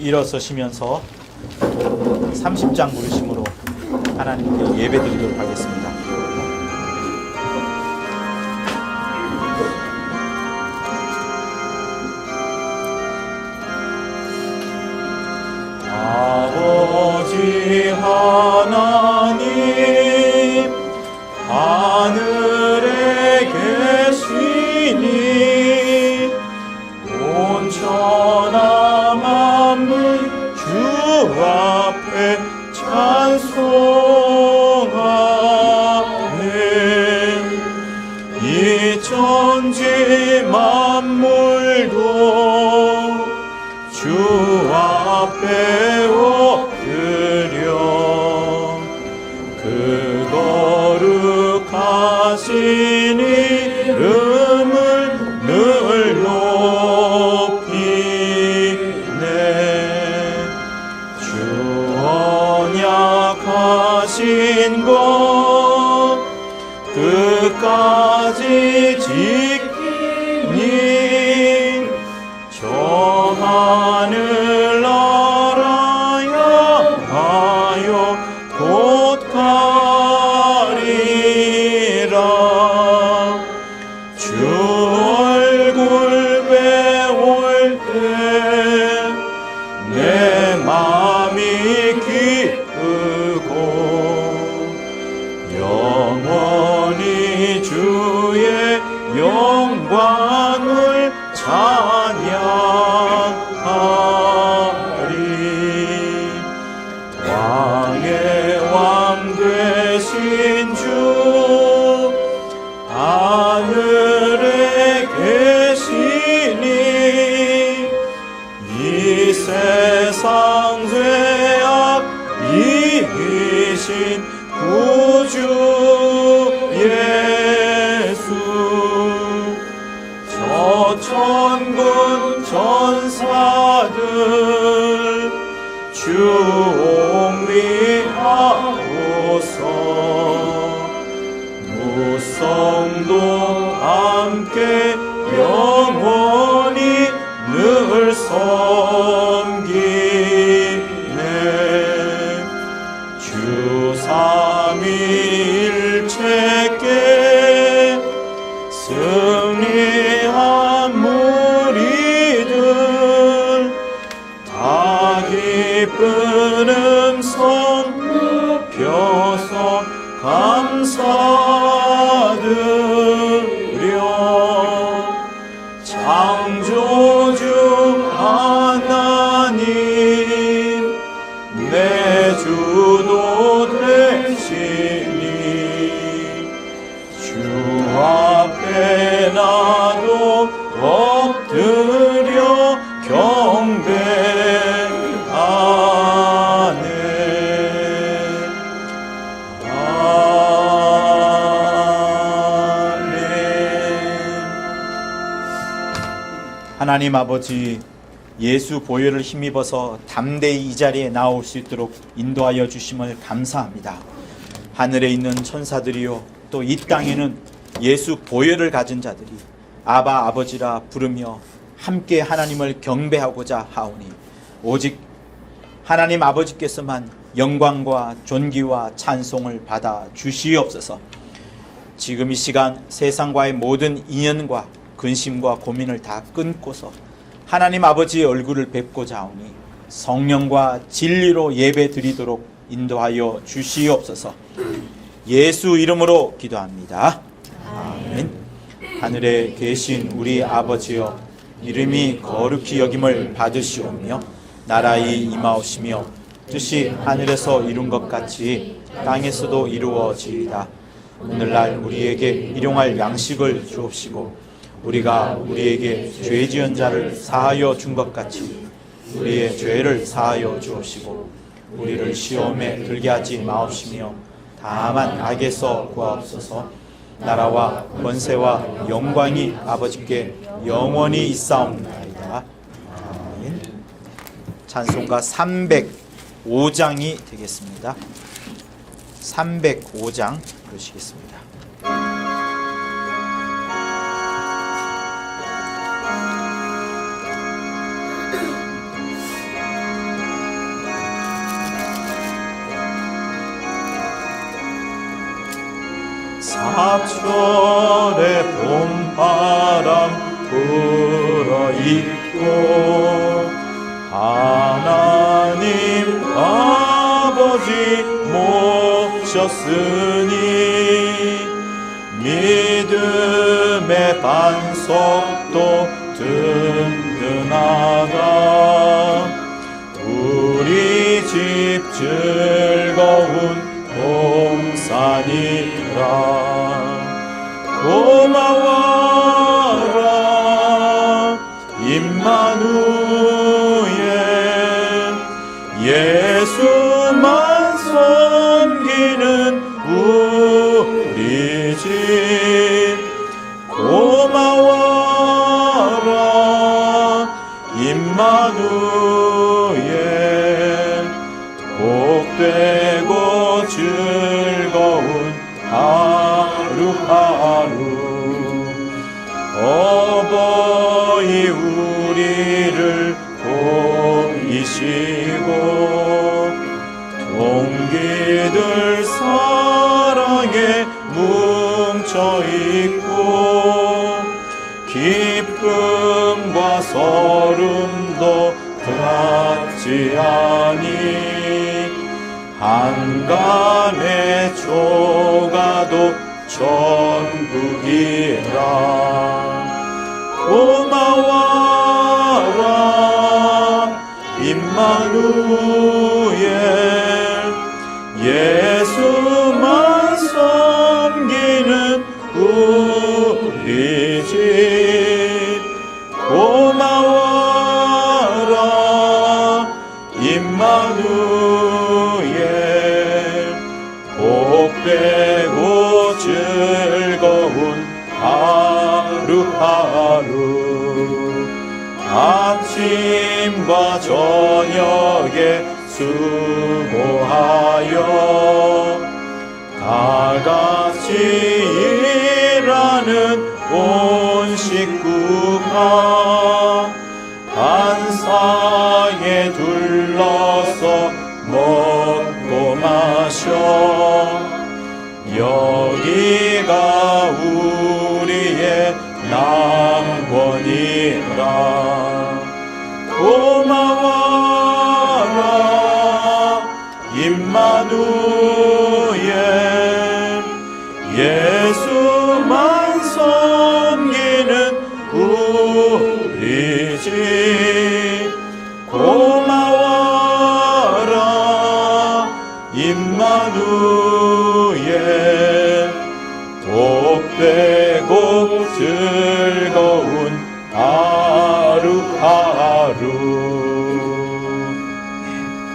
일어서시면서 30장 부르심으로 하나님께 예배드리도록 하겠습니다. 아버지 하나님, 하늘에 계시니 온 천하 만물 주 앞에 찬송하네. 이 천지 만물도 주 앞에 엎드려 그 거룩하신 이름을 늘 높이네. 주 언약하신 것 끝까지 지키니 저 하늘 나라야 하여 곧 가리라. 주 얼굴 배울 때 내 맘이 기쁘고 영원히 주의 영광을 찬양하리. 왕의 왕 되신 주 하늘에 계시니 이 세상 죄악 이기신 구주 예수, 저 천군 천사들 주 옹위하옵소서. 무성도 함께 영원히 늘 섬기네. 주 삼위일체께 승리한 무리들 다 기쁜 음성 높여서 감사드려. 창조주 하나님, 내 주도 되시니 주 앞에 나도 엎드려 경배하네. 아멘. 하나님 아버지, 예수 보혈을 힘입어서 담대히 이 자리에 나올 수 있도록 인도하여 주심을 감사합니다. 하늘에 있는 천사들이요, 또 이 땅에는 예수 보혈을 가진 자들이 아바 아버지라 부르며 함께 하나님을 경배하고자 하오니 오직 하나님 아버지께서만 영광과 존귀와 찬송을 받아 주시옵소서. 지금 이 시간 세상과의 모든 인연과 근심과 고민을 다 끊고서 하나님 아버지의 얼굴을 뵙고자 하오니 성령과 진리로 예배 드리도록 인도하여 주시옵소서. 예수 이름으로 기도합니다. 아멘. 하늘에 계신 우리 아버지여, 이름이 거룩히 여김을 받으시오며 나라의 임하오시며 뜻이 하늘에서 이룬 것 같이 땅에서도 이루어지이다. 오늘날 우리에게 일용할 양식을 주옵시고 우리가 우리에게 죄 지은 자를 사하여 준 것 같이 우리의 죄를 사하여 주옵시고 우리를 시험에 들게 하지 마옵시며 다만 악에서 구하옵소서. 나라와 권세와 영광이 아버지께 영원히 있사옵나이다. 아멘. 찬송가 305장이 되겠습니다. 305장 부르시겠습니다. 사철의 봄바람 불어있고 하나님 아버지 모셨으니 믿음의 반석도 든든하다. 우리 집 즐거운 동산이라. 고마워라 임마누엘. 예수만 섬기는 우리 집. 고마워라 임마누엘. 복되고 즐거운 하루하루. 어버이 우리를 보이시고 동기들 사랑에 뭉쳐있고 기쁨과 서름도 같지 아니 한간의 조가도 천국이라. 고마워라 임마누엘. 예수만 섬기는 우리 집. 고마워라 임마누엘. 복되고 즐거운 하루하루. 아침과 저녁에 수고하여 다같이 일하는 온 식구가 한상에 둘러서 먹고 마셔. 여기가 우리의 남원이라. 고마워라 임마누엘. 예수만 섬기는 우리 집. 고마워라 임마누엘. 복되고 즐거운 하루하루.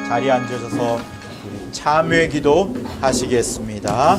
자리에 앉으셔서 참회 기도 하시겠습니다.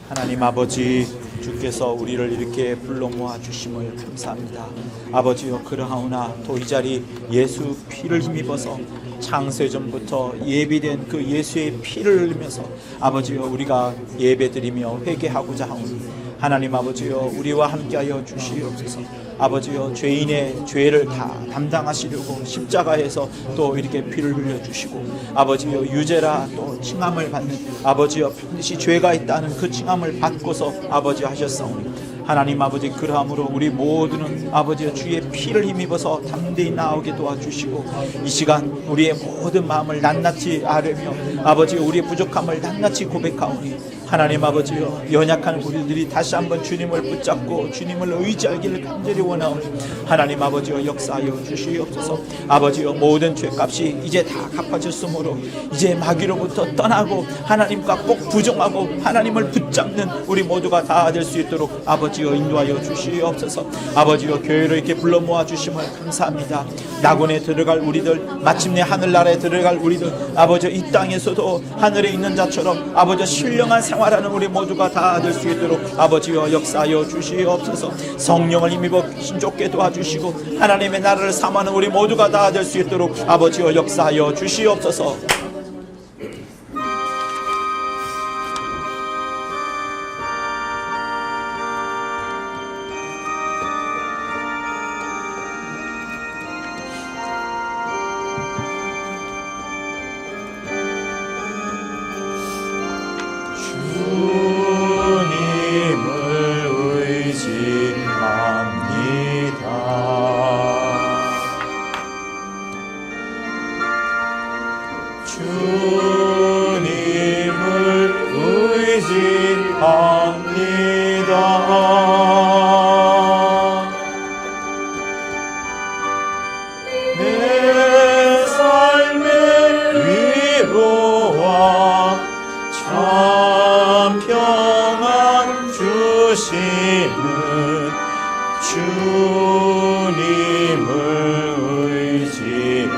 하나님 아버지, 주께서 우리를 이렇게 불러 모아 주심을 감사합니다. 아버지여, 그러하오나 또 이 자리 예수 피를 힘입어서 창세전부터 예비된 그 예수의 피를 흘리면서 아버지여 우리가 예배드리며 회개하고자 하오니 하나님 아버지여 우리와 함께하여 주시옵소서. 아버지여, 죄인의 죄를 다 담당하시려고 십자가에서 또 이렇게 피를 흘려주시고 아버지여 유죄라 또 칭함을 받는 아버지여 반드시 죄가 있다는 그 칭함을 받고서 아버지 하셨사오니 하나님 아버지, 그러함으로 우리 모두는 아버지여 주의 피를 힘입어서 담대히 나오게 도와주시고 이 시간 우리의 모든 마음을 낱낱이 아뢰며 아버지여 우리의 부족함을 낱낱이 고백하오니 하나님 아버지여, 연약한 우리들이 다시 한번 주님을 붙잡고 주님을 의지하기를 간절히 원하오니 하나님 아버지여 역사하여 주시옵소서. 아버지여, 모든 죄값이 이제 다 갚아졌으므로 이제 마귀로부터 떠나고 하나님과 꼭 부정하고 하나님을 붙잡는 우리 모두가 다 될 수 있도록 아버지여 인도하여 주시옵소서. 아버지여, 교회를 이렇게 불러 모아 주심을 감사합니다. 낙원에 들어갈 우리들, 마침내 하늘나라에 들어갈 우리들, 아버지여 이 땅에서도 하늘에 있는 자처럼 아버지여 신령한 생활하는 우리 모두가 다 될 수 있도록 아버지여 역사하여 주시옵소서. 성령을 힘입어 신족게 도와주시고 하나님의 나라를 삼하는 우리 모두가 다 될 수 있도록 아버지여 역사하여 주시옵소서. 주님 주님을 의지합니다. 내 삶의 위로와 참 평안 주시는 주님을 의지합니다.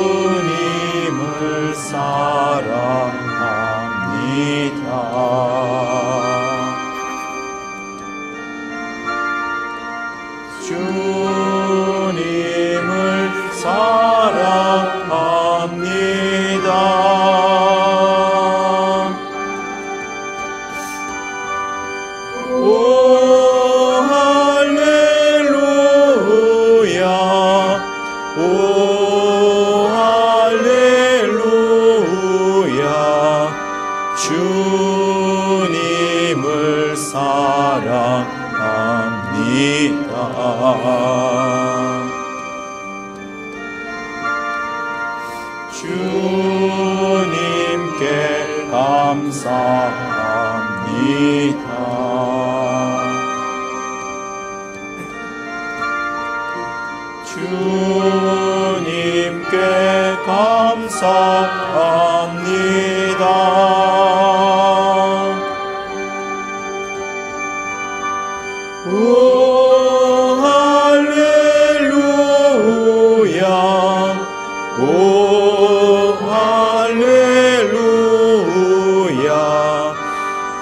주님을 사랑합니다. 주님을 사랑합니다. 오 할렐루야, 오 할렐루야, 주님을 사랑합니다. 주님께 감사합니다. 주님께 감사합니다. 오 할렐루야, 오 할렐루야,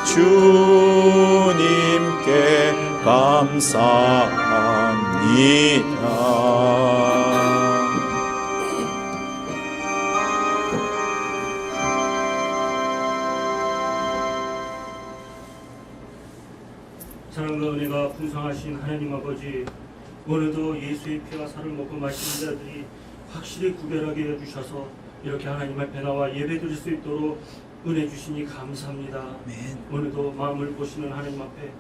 주님께 감사합니다. 사랑과 은혜가 풍성하신 하나님 아버지, 오늘도 예수의 피와 살을 먹고 마시는 자들이 확실히 구별하게 해주셔서 이렇게 하나님 앞에 나와 예배 드릴 수 있도록 은혜 주시니 감사합니다. 아멘. 오늘도 마음을 보시는 하나님 앞에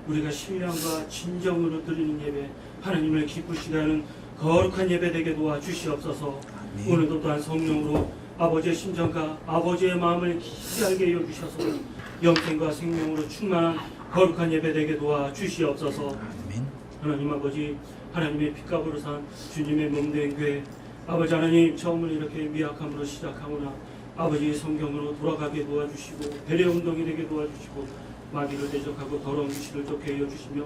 우리가 신령과 진정으로 드리는 예배, 하나님을 기쁘시게 하는 거룩한 예배 되게 도와주시옵소서. 아멘. 오늘도 또한 성령으로 아버지의 심정과 아버지의 마음을 깊이 알게 해주셔서 영생과 생명으로 충만한 거룩한 예배 되게 도와주시옵소서. 아멘. 하나님 아버지, 하나님의 핏값으로 산 주님의 몸된 교회, 아버지 하나님 처음을 이렇게 미약함으로 시작하거나 아버지의 성경으로 돌아가게 도와주시고 배려 운동이 되게 도와주시고 마귀를 대적하고 더러운 귀신을 쫓게 하여 주시며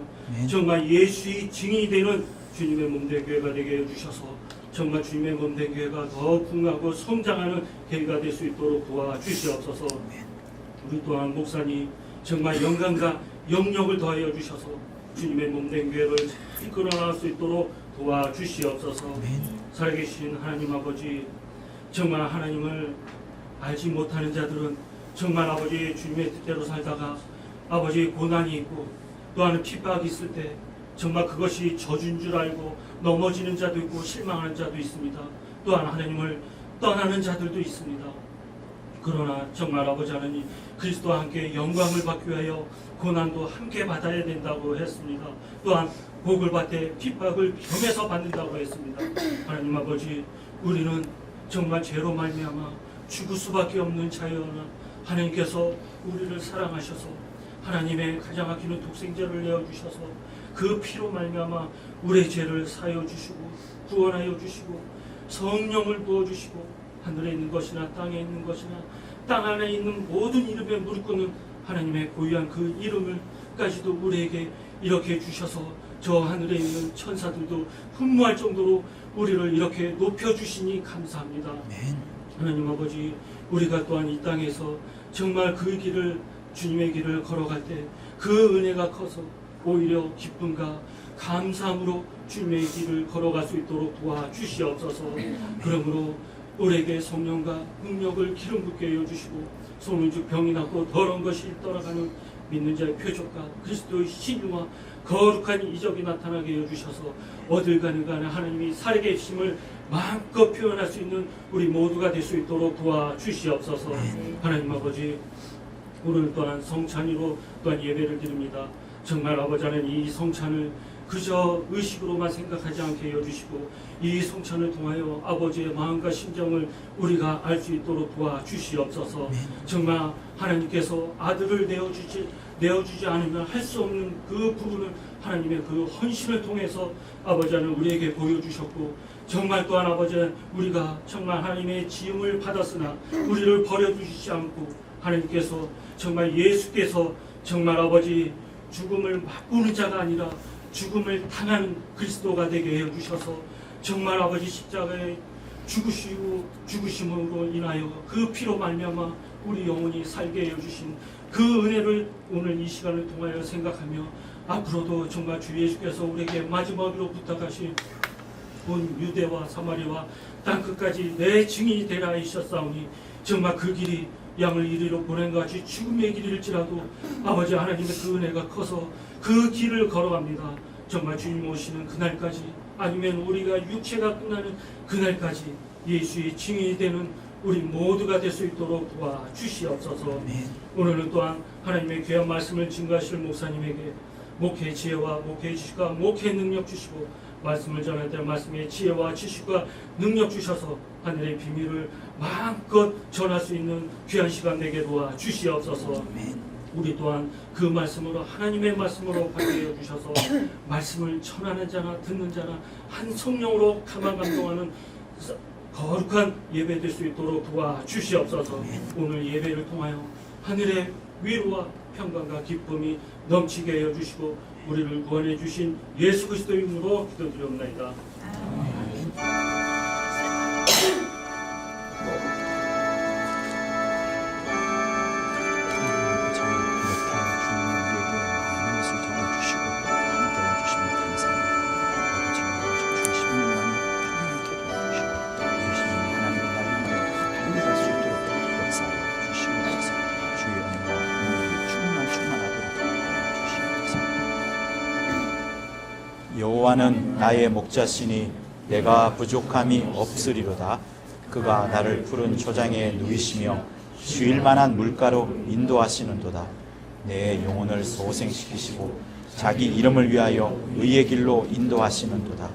정말 예수의 증인이 되는 주님의 몸된 교회가 되게 하여 주셔서 정말 주님의 몸된 교회가 더 풍하고 성장하는 교회가 될 수 있도록 도와주시옵소서. 우리 또한 목사님 정말 영광과 영역을 더하여 주셔서 주님의 몸된 교회를 이끌어 나갈 수 있도록 도와주시옵소서. 살아계신 하나님 아버지, 정말 하나님을 알지 못하는 자들은 정말 아버지 주님의 뜻대로 살다가 아버지 고난이 있고 또한 핍박이 있을 때 정말 그것이 저주인 줄 알고 넘어지는 자도 있고 실망하는 자도 있습니다. 또한 하나님을 떠나는 자들도 있습니다. 그러나 정말 아버지 하나님 그리스도와 함께 영광을 받기 위하여 고난도 함께 받아야 된다고 했습니다. 또한 복을 받되 핍박을 겸해서 받는다고 했습니다. 하나님 아버지, 우리는 정말 죄로 말미암아 죽을 수밖에 없는 자여나 하나님께서 우리를 사랑하셔서 하나님의 가장 아끼는 독생자를 내어주셔서 그 피로 말미암아 우리의 죄를 사여 주시고 구원하여 주시고 성령을 부어주시고 하늘에 있는 것이나 땅에 있는 것이나 땅 안에 있는 모든 이름에 무릎 꿇는 하나님의 고유한 그 이름을까지도 우리에게 이렇게 주셔서 저 하늘에 있는 천사들도 흠모할 정도로 우리를 이렇게 높여주시니 감사합니다. 하나님 아버지, 우리가 또한 이 땅에서 정말 그 길을 주님의 길을 걸어갈 때 그 은혜가 커서 오히려 기쁨과 감사함으로 주님의 길을 걸어갈 수 있도록 도와주시옵소서. 그러므로 우리에게 성령과 능력을 기름 붓게 해주시고 손은 즉 병이 낫고 더러운 것이 떠나가는 믿는 자의 표적과 그리스도의 신유와 거룩한 이적이 나타나게 해주셔서 어딜 가는 간에 하나님이 살아계심을 마음껏 표현할 수 있는 우리 모두가 될 수 있도록 도와주시옵소서. 하나님 아버지, 오늘 또한 성찬이로 또한 예배를 드립니다. 정말 아버지 하나님 이 성찬을 그저 의식으로만 생각하지 않게 여주시고 이 성찬을 통하여 아버지의 마음과 심정을 우리가 알 수 있도록 도와주시옵소서. 정말 하나님께서 아들을 내어주지 않으면 할 수 없는 그 부분을 하나님의 그 헌신을 통해서 아버지 하나님 우리에게 보여주셨고, 정말 또한 아버지 우리가 정말 하나님의 지음을 받았으나 우리를 버려주시지 않고 하나님께서 정말 예수께서 정말 아버지 죽음을 맛보는 자가 아니라 죽음을 당하는 그리스도가 되게 해주셔서 정말 아버지 십자가에 죽으심으로 인하여 그 피로 말미암아 우리 영혼이 살게 해주신 그 은혜를 오늘 이 시간을 통하여 생각하며 앞으로도 정말 주 예수께서 우리에게 마지막으로 부탁하신 온 유대와 사마리아와 땅끝까지 내 증인이 되라 하셨사오니 정말 그 길이 양을 이리로 보낸 것 같이 죽음의 길일지라도 아버지 하나님의 그 은혜가 커서 그 길을 걸어갑니다. 정말 주님 오시는 그날까지, 아니면 우리가 육체가 끝나는 그날까지 예수의 증인이 되는 우리 모두가 될 수 있도록 도와주시옵소서. 오늘은 또한 하나님의 귀한 말씀을 증거하실 목사님에게 목회 지혜와 목회 지식과 목회 능력 주시고, 말씀을 전할 때 말씀의 지혜와 지식과 능력 주셔서 하늘의 비밀을 마음껏 전할 수 있는 귀한 시간 되게 도와주시옵소서. 우리 또한 그 말씀으로 하나님의 말씀으로 받게 주셔서 말씀을 전하는 자나 듣는 자나 한 성령으로 가만 감동하는 거룩한 예배 될 수 있도록 도와주시옵소서. 오늘 예배를 통하여 하늘의 위로와 평강과 기쁨이 넘치게 하여 주시고 우리를 구원해 주신 예수 그리스도의 이름으로 기도드리옵나이다. 여호와는 나의 목자시니 내가 부족함이 없으리로다. 그가 나를 푸른 초장에 누이시며 쉬일 만한 물가로 인도하시는도다. 내 영혼을 소생시키시고 자기 이름을 위하여 의의 길로 인도하시는도다.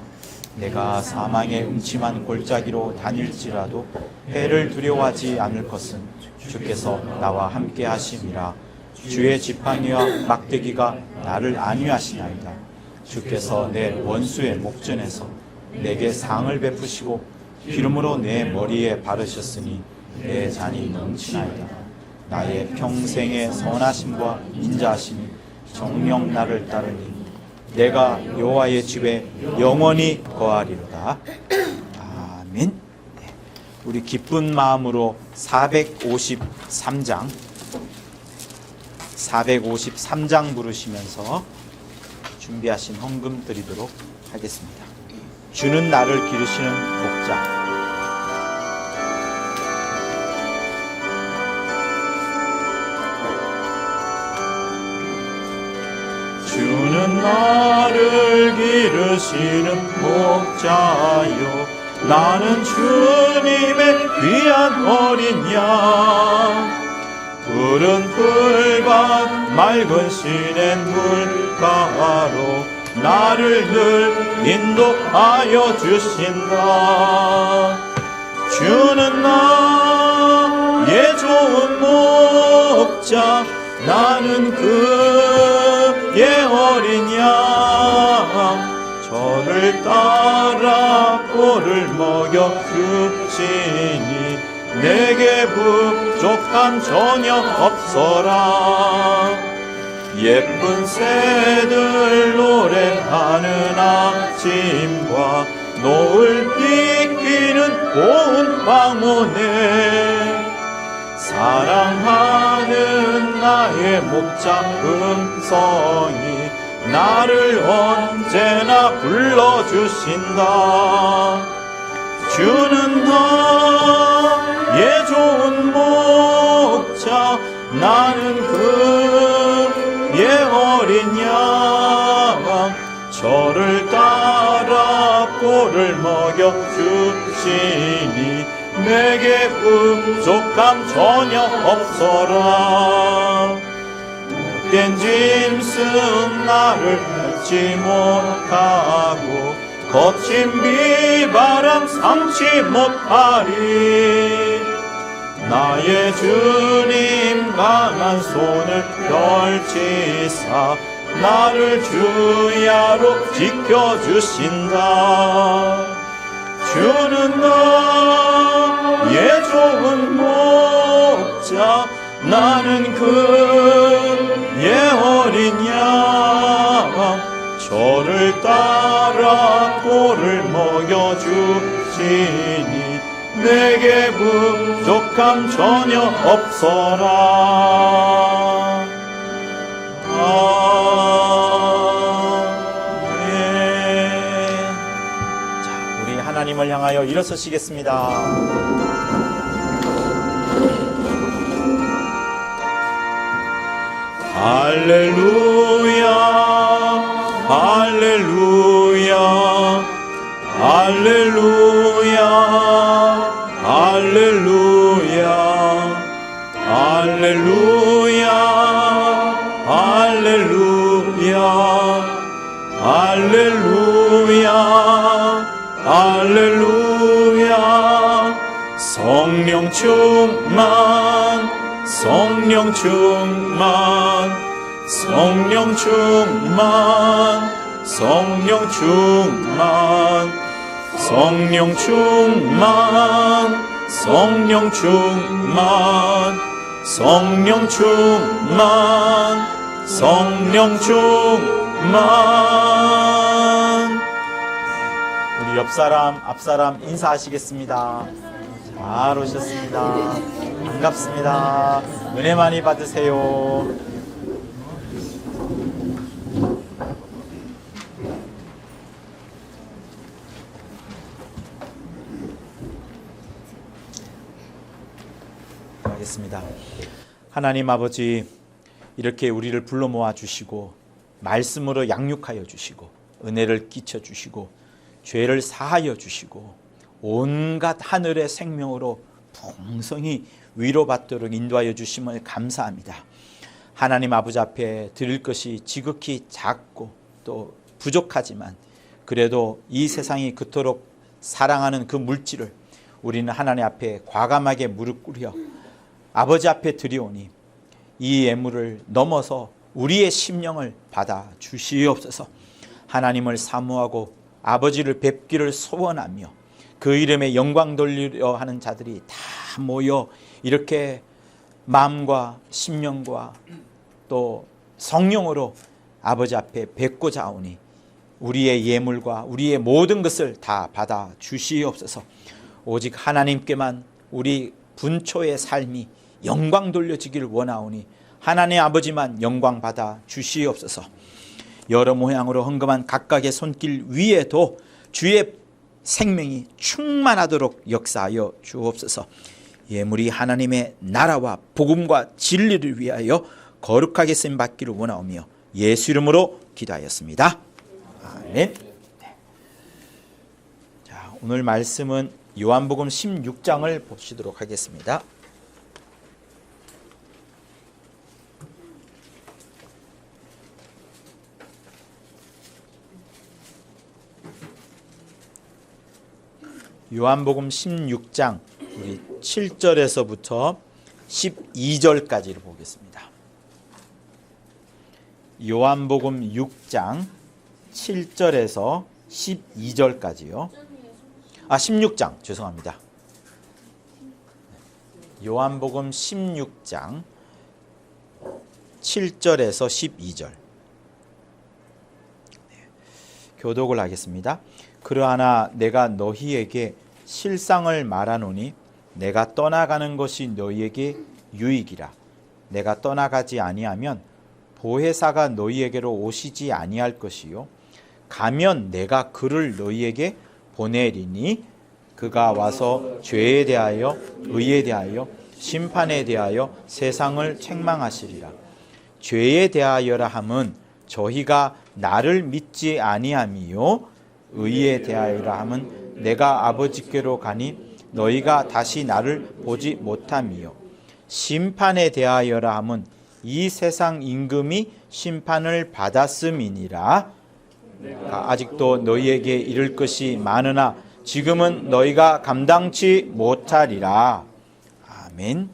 내가 사망의 음침한 골짜기로 다닐지라도 해를 두려워하지 않을 것은 주께서 나와 함께 하심이라. 주의 지팡이와 막대기가 나를 안위하시나이다. 주께서 내 원수의 목전에서 내게 상을 베푸시고 기름으로 내 머리에 바르셨으니 내 잔이 넘치나이다. 나의 평생의 선하심과 인자하심이 정녕 나를 따르니 내가 여호와의 집에 영원히 거하리로다. 아멘. 우리 기쁜 마음으로 453장 부르시면서 준비하신 헌금 드리도록 하겠습니다. 주는 나를 기르시는 목자. 주는 나를 기르시는 목자요, 나는 주님의 귀한 어린 양. 푸른 풀밭 맑은 시냇 물가로 나를 늘 인도하여 주신다. 주는 나의 좋은 목자, 나는 그의 어린 양. 저를 따라 꼴을 먹여 주시니 내게 부족함 전혀 없어라. 예쁜 새들 노래하는 아침과 노을 비키는 고운 황혼에 사랑하는 나의 목자 음성이 나를 언제나 불러주신다. 주는 나의 좋은 목자, 나는 그의 어린 양. 저를 따라 꼴을 먹여 주시니 내게 부족함 전혀 없어라. 헛된 짐승 나를 얻지 못하고 거친 비바람 삼지 못하리. 나의 주님 강한 손을 펼치사 나를 주야로 지켜주신다. 주는 나의 좋은 목자, 나는 그의 어린 양. 저를 따라 꼴을 먹여주시니 내게 부족함 전혀 없어라. 아멘. 자, 우리 하나님을 향하여 일어서시겠습니다. 할렐루야. 할렐루야. 할렐루야. 할렐루야. 할렐루야. 할렐루야. 할렐루야. 할렐루야. 성령 충만, 성령 충만, 성령 충만, 성령 충만, 성령 충만, 성령 충만, 성령 충만, 성령 충만. 우리 옆사람 앞사람 인사하시겠습니다. 잘 오셨습니다. 반갑습니다. 은혜 많이 받으세요. 하겠습니다. 하나님 아버지, 이렇게 우리를 불러 모아 주시고 말씀으로 양육하여 주시고 은혜를 끼쳐 주시고 죄를 사하여 주시고 온갖 하늘의 생명으로 풍성히 위로받도록 인도하여 주심을 감사합니다. 하나님 아버지 앞에 드릴 것이 지극히 작고 또 부족하지만 그래도 이 세상이 그토록 사랑하는 그 물질을 우리는 하나님 앞에 과감하게 무릎 꿇여 아버지 앞에 드리오니 이 예물을 넘어서 우리의 심령을 받아 주시옵소서. 하나님을 사모하고 아버지를 뵙기를 소원하며 그 이름에 영광 돌리려 하는 자들이 다 모여 이렇게 마음과 심령과 또 성령으로 아버지 앞에 뵙고자 하오니 우리의 예물과 우리의 모든 것을 다 받아 주시옵소서. 오직 하나님께만 우리 분초의 삶이 영광 돌려지기를 원하오니 하나님 아버지만 영광 받아 주시옵소서. 여러 모양으로 헌금한 각각의 손길 위에도 주의 생명이 충만하도록 역사하여 주옵소서. 예물이 하나님의 나라와 복음과 진리를 위하여 거룩하게 쓰임 받기를 원하오며 예수 이름으로 기도하였습니다. 아멘. 자, 오늘 말씀은 요한복음 16장을 보시도록 하겠습니다. 요한복음 16장 우리 7절에서부터 12절까지를 보겠습니다. 요한복음 6장 7절에서 12절까지요. 16장 죄송합니다. 요한복음 16장 7절에서 12절 교독을 하겠습니다. 그러하나 내가 너희에게 실상을 말하노니 내가 떠나가는 것이 너희에게 유익이라. 내가 떠나가지 아니하면 보혜사가 너희에게로 오시지 아니할 것이요 가면 내가 그를 너희에게 보내리니 그가 와서 죄에 대하여 의에 대하여 심판에 대하여 세상을 책망하시리라. 죄에 대하여라 함은 저희가 나를 믿지 아니함이요 의에 대하여라 함은 내가 아버지께로 가니 너희가 다시 나를 보지 못함이요 심판에 대하여라 함은 이 세상 임금이 심판을 받았음이니라. 아직도 너희에게 이를 것이 많으나 지금은 너희가 감당치 못하리라. 아멘.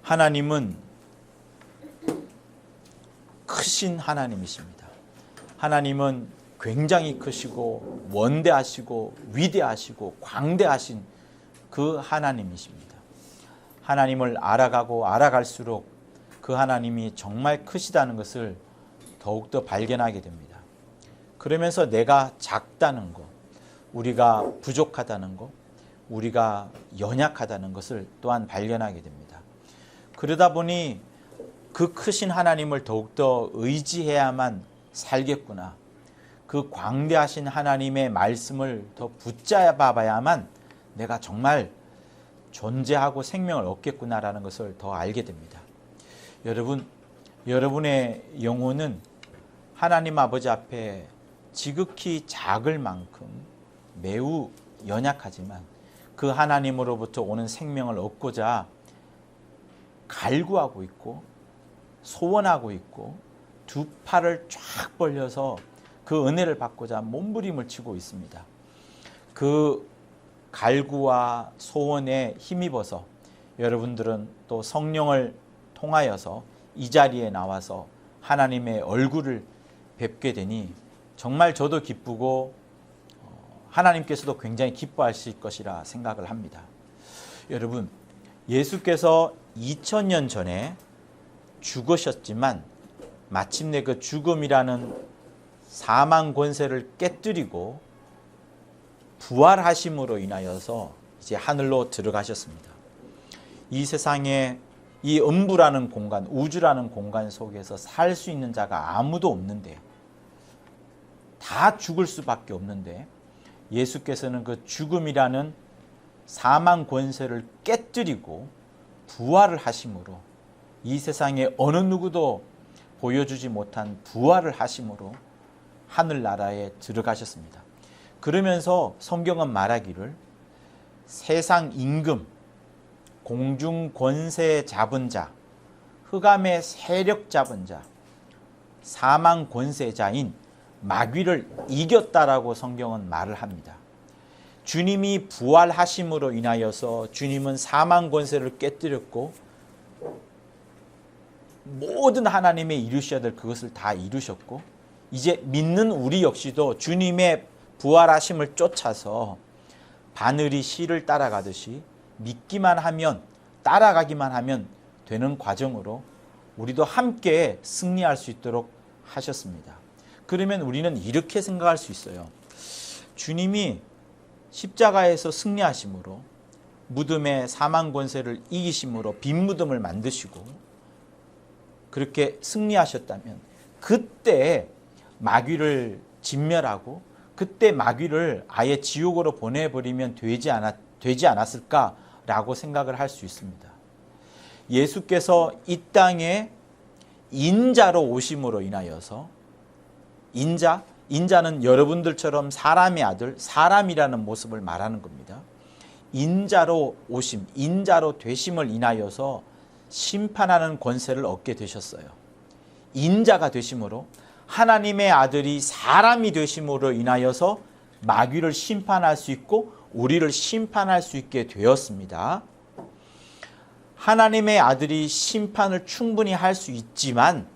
하나님은 크신 하나님이십니다. 하나님은 굉장히 크시고 원대하시고 위대하시고 광대하신 그 하나님이십니다. 하나님을 알아가고 알아갈수록 그 하나님이 정말 크시다는 것을 더욱더 발견하게 됩니다. 그러면서 내가 작다는 것, 우리가 부족하다는 것, 우리가 연약하다는 것을 또한 발견하게 됩니다. 그러다 보니 그 크신 하나님을 더욱더 의지해야만 살겠구나. 그 광대하신 하나님의 말씀을 더 붙잡아 봐야만 내가 정말 존재하고 생명을 얻겠구나라는 것을 더 알게 됩니다. 여러분, 여러분의 영혼은 하나님 아버지 앞에 지극히 작을 만큼 매우 연약하지만 그 하나님으로부터 오는 생명을 얻고자 갈구하고 있고 소원하고 있고 두 팔을 쫙 벌려서 그 은혜를 받고자 몸부림을 치고 있습니다. 그 갈구와 소원에 힘입어서 여러분들은 또 성령을 통하여서 이 자리에 나와서 하나님의 얼굴을 뵙게 되니 정말 저도 기쁘고 하나님께서도 굉장히 기뻐하실 것이라 생각을 합니다. 여러분, 예수께서 2000년 전에 죽으셨지만 마침내 그 죽음이라는 사망 권세를 깨뜨리고 부활하심으로 인하여서 이제 하늘로 들어가셨습니다. 이 세상에 이 음부라는 공간, 우주라는 공간 속에서 살 수 있는 자가 아무도 없는데, 다 죽을 수밖에 없는데 예수께서는 그 죽음이라는 사망 권세를 깨뜨리고 부활을 하심으로 이 세상에 어느 누구도 보여주지 못한 부활을 하심으로 하늘나라에 들어가셨습니다. 그러면서 성경은 말하기를 세상 임금, 공중 권세 잡은 자, 흑암의 세력 잡은 자, 사망 권세자인 마귀를 이겼다라고 성경은 말을 합니다. 주님이 부활하심으로 인하여서 주님은 사망 권세를 깨뜨렸고 모든 하나님의 이루셔야 될 그것을 다 이루셨고 이제 믿는 우리 역시도 주님의 부활하심을 쫓아서 바늘이 실을 따라가듯이 믿기만 하면, 따라가기만 하면 되는 과정으로 우리도 함께 승리할 수 있도록 하셨습니다. 그러면 우리는 이렇게 생각할 수 있어요. 주님이 십자가에서 승리하심으로 무덤의 사망 권세를 이기심으로 빈 무덤을 만드시고 그렇게 승리하셨다면 그때 마귀를 진멸하고 그때 마귀를 아예 지옥으로 보내버리면 되지 않았을까라고 생각을 할 수 있습니다. 예수께서 이 땅에 인자로 오심으로 인하여서 인자는 여러분들처럼 사람의 아들, 사람이라는 모습을 말하는 겁니다. 인자로 오심, 인자로 되심을 인하여서 심판하는 권세를 얻게 되셨어요. 인자가 되심으로 하나님의 아들이 사람이 되심으로 인하여서 마귀를 심판할 수 있고 우리를 심판할 수 있게 되었습니다. 하나님의 아들이 심판을 충분히 할 수 있지만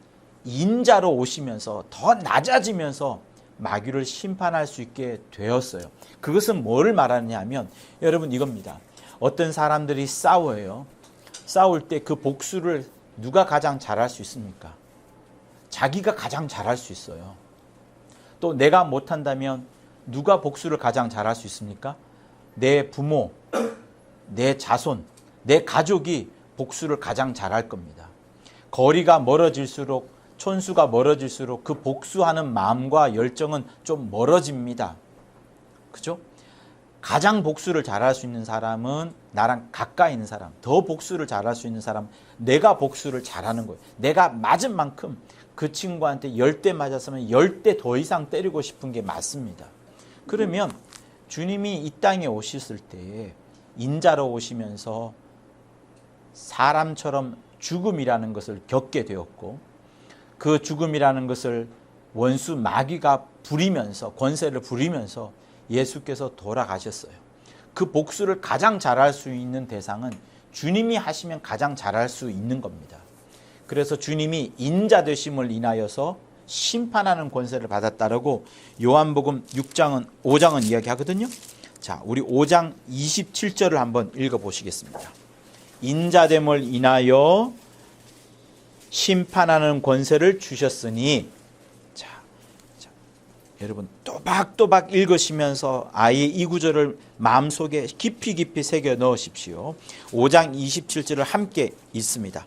인자로 오시면서 더 낮아지면서 마귀를 심판할 수 있게 되었어요. 그것은 뭐를 말하느냐 하면 여러분 이겁니다. 어떤 사람들이 싸워요. 싸울 때 그 복수를 누가 가장 잘할 수 있습니까? 자기가 가장 잘할 수 있어요. 또 내가 못한다면 누가 복수를 가장 잘할 수 있습니까? 내 부모, 내 자손, 내 가족이 복수를 가장 잘할 겁니다. 거리가 멀어질수록, 촌수가 멀어질수록 그 복수하는 마음과 열정은 좀 멀어집니다. 그죠? 가장 복수를 잘할 수 있는 사람은 나랑 가까이 있는 사람, 더 복수를 잘할 수 있는 사람, 내가 복수를 잘하는 거예요. 내가 맞은 만큼 그 친구한테 10대 맞았으면 10대 더 이상 때리고 싶은 게 맞습니다. 그러면 주님이 이 땅에 오셨을 때 인자로 오시면서 사람처럼 죽음이라는 것을 겪게 되었고 그 죽음이라는 것을 원수 마귀가 부리면서 권세를 부리면서 예수께서 돌아가셨어요. 그 복수를 가장 잘할 수 있는 대상은 주님이 하시면 가장 잘할 수 있는 겁니다. 그래서 주님이 인자 되심을 인하여서 심판하는 권세를 받았다라고 요한복음 5장은 이야기하거든요. 자, 우리 5장 27절을 한번 읽어보시겠습니다. 인자됨을 인하여 심판하는 권세를 주셨으니, 자, 여러분 또박또박 읽으시면서 아예 이 구절을 마음속에 깊이 새겨 넣으십시오. 5장 27절을 함께 읽습니다.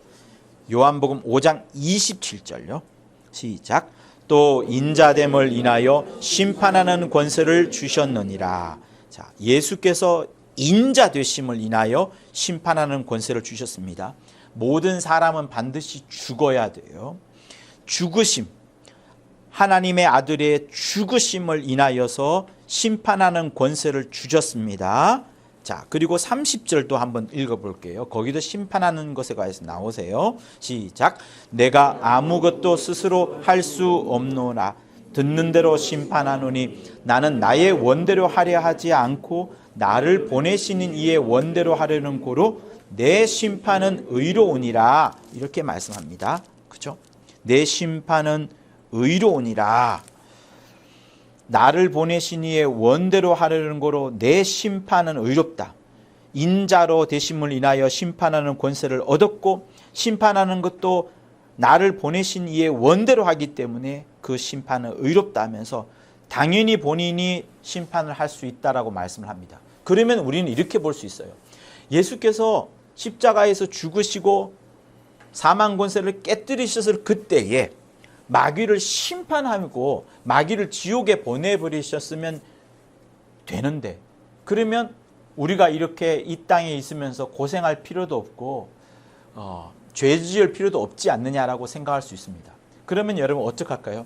요한복음 5장 27절요. 시작. 또 인자됨을 인하여 심판하는 권세를 주셨느니라. 자, 예수께서 인자 되심을 인하여 심판하는 권세를 주셨습니다. 모든 사람은 반드시 죽어야 돼요. 죽으심, 하나님의 아들의 죽으심을 인하여서 심판하는 권세를 주셨습니다. 자, 그리고 30절도 한번 읽어볼게요. 거기도 심판하는 것에 관해서 나오세요. 시작. 내가 아무것도 스스로 할 수 없노라. 듣는 대로 심판하노니 나는 나의 원대로 하려 하지 않고 나를 보내시는 이의 원대로 하려는 고로 내 심판은 의로우니라. 이렇게 말씀합니다. 그렇죠? 내 심판은 의로우니라. 나를 보내신 이의 원대로 하려는 거로 내 심판은 의롭다. 인자로 되심을 인하여 심판하는 권세를 얻었고 심판하는 것도 나를 보내신 이의 원대로 하기 때문에 그 심판은 의롭다 하면서 당연히 본인이 심판을 할 수 있다라고 말씀을 합니다. 그러면 우리는 이렇게 볼 수 있어요. 예수께서 십자가에서 죽으시고 사망 권세를 깨뜨리셨을 그때에 마귀를 심판하고 마귀를 지옥에 보내버리셨으면 되는데, 그러면 우리가 이렇게 이 땅에 있으면서 고생할 필요도 없고 죄 지을 필요도 없지 않느냐라고 생각할 수 있습니다. 그러면 여러분 어떡할까요?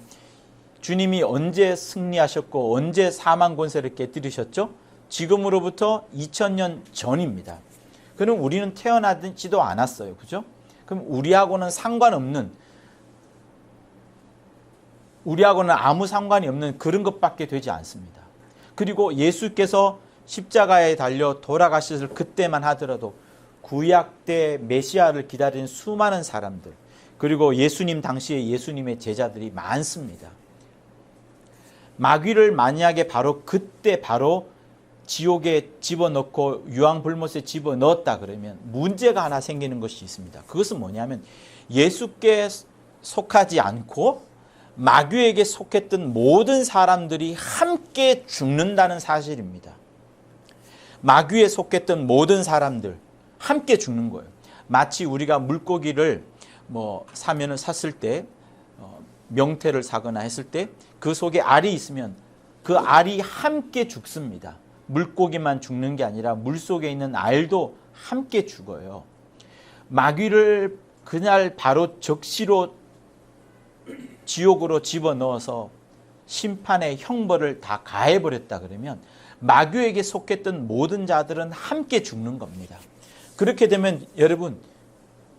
주님이 언제 승리하셨고 언제 사망 권세를 깨뜨리셨죠? 지금으로부터 2000년 전입니다. 그럼 우리는 태어나지도 않았어요. 그죠? 그럼 우리하고는 아무 상관이 없는 그런 것밖에 되지 않습니다. 그리고 예수께서 십자가에 달려 돌아가셨을 그때만 하더라도 구약 때 메시아를 기다리는 수많은 사람들, 그리고 예수님 당시에 예수님의 제자들이 많습니다. 마귀를 만약에 그때 지옥에 집어넣고 유황불못에 집어넣었다 그러면 문제가 하나 생기는 것이 있습니다. 그것은 뭐냐면 예수께 속하지 않고 마귀에게 속했던 모든 사람들이 함께 죽는다는 사실입니다. 마귀에 속했던 모든 사람들 함께 죽는 거예요. 마치 우리가 물고기를 샀을 때 명태를 사거나 했을 때 그 속에 알이 있으면 그 알이 함께 죽습니다. 물고기만 죽는 게 아니라 물속에 있는 알도 함께 죽어요. 마귀를 그날 바로 적시로 지옥으로 집어넣어서 심판의 형벌을 다 가해버렸다 그러면 마귀에게 속했던 모든 자들은 함께 죽는 겁니다. 그렇게 되면 여러분,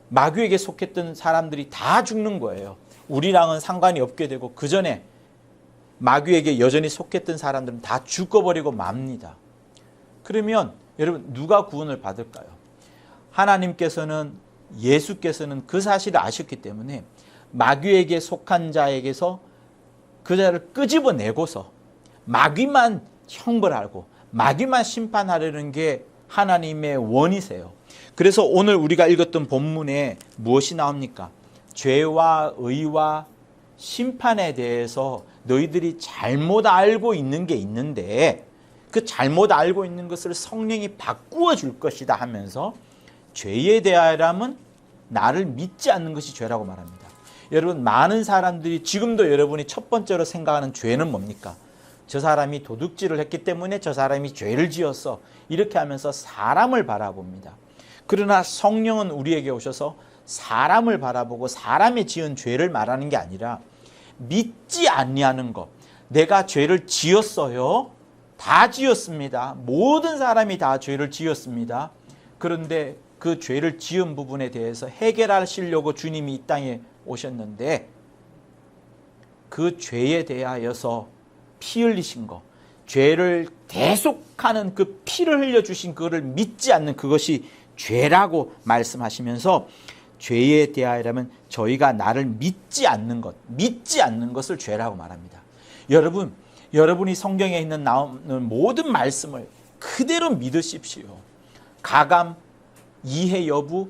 마귀에게 속했던 사람들이 다 죽는 거예요. 우리랑은 상관이 없게 되고 그 전에 마귀에게 여전히 속했던 사람들은 다 죽어버리고 맙니다. 그러면 여러분 누가 구원을 받을까요? 하나님께서는, 예수께서는 그 사실을 아셨기 때문에 마귀에게 속한 자에게서 그 자를 끄집어내고서 마귀만 형벌하고 마귀만 심판하려는 게 하나님의 원이세요. 그래서 오늘 우리가 읽었던 본문에 무엇이 나옵니까? 죄와 의와 심판에 대해서 너희들이 잘못 알고 있는 게 있는데 그 잘못 알고 있는 것을 성령이 바꾸어 줄 것이다 하면서 죄에 대하여라면 나를 믿지 않는 것이 죄라고 말합니다. 여러분, 많은 사람들이 지금도 여러분이 첫 번째로 생각하는 죄는 뭡니까? 저 사람이 도둑질을 했기 때문에 저 사람이 죄를 지었어. 이렇게 하면서 사람을 바라봅니다. 그러나 성령은 우리에게 오셔서 사람을 바라보고 사람이 지은 죄를 말하는 게 아니라 믿지 아니하는 것. 내가 죄를 지었어요. 다 지었습니다. 모든 사람이 다 죄를 지었습니다. 그런데 그 죄를 지은 부분에 대해서 해결하시려고 주님이 이 땅에 오셨는데 그 죄에 대하여서 피 흘리신 거, 죄를 대속하는 그 피를 흘려주신 그거를 믿지 않는 그것이 죄라고 말씀하시면서 죄에 대하여라면 저희가 나를 믿지 않는 것을 죄라고 말합니다. 여러분이 성경에 있는 나오는 모든 말씀을 그대로 믿으십시오. 가감, 이해 여부,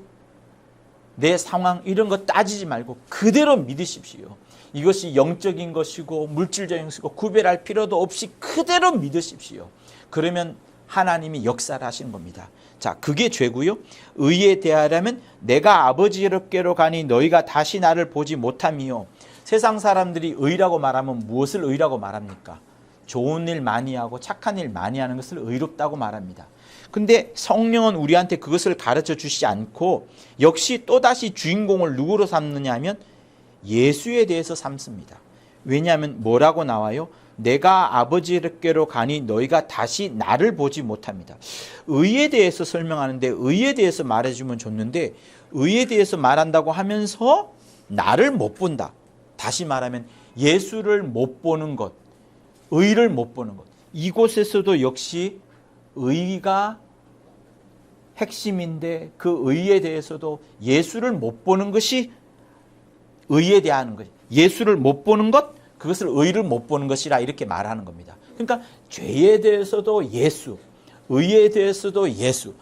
내 상황 이런 거 따지지 말고 그대로 믿으십시오. 이것이 영적인 것이고 물질적인 것이고 구별할 필요도 없이 그대로 믿으십시오. 그러면 하나님이 역사를 하시는 겁니다. 자, 그게 죄고요. 의에 대하려면 내가 아버지께로 가니 너희가 다시 나를 보지 못함이요. 세상 사람들이 의라고 말하면 무엇을 의라고 말합니까? 좋은 일 많이 하고 착한 일 많이 하는 것을 의롭다고 말합니다. 근데 성령은 우리한테 그것을 가르쳐 주시지 않고 역시 또다시 주인공을 누구로 삼느냐 하면 예수에 대해서 삼습니다. 왜냐하면 뭐라고 나와요? 내가 아버지께로 가니 너희가 다시 나를 보지 못합니다. 의에 대해서 설명하는데 의에 대해서 말해주면 좋는데 의에 대해서 말한다고 하면서 나를 못 본다. 다시 말하면 예수를 못 보는 것, 의를 못 보는 것. 이곳에서도 역시 의가 핵심인데 그 의에 대해서도 예수를 못 보는 것이 의에 대한 것. 예수를 못 보는 것, 그것을 의를 못 보는 것이라 이렇게 말하는 겁니다. 그러니까 죄에 대해서도 예수, 의에 대해서도 예수.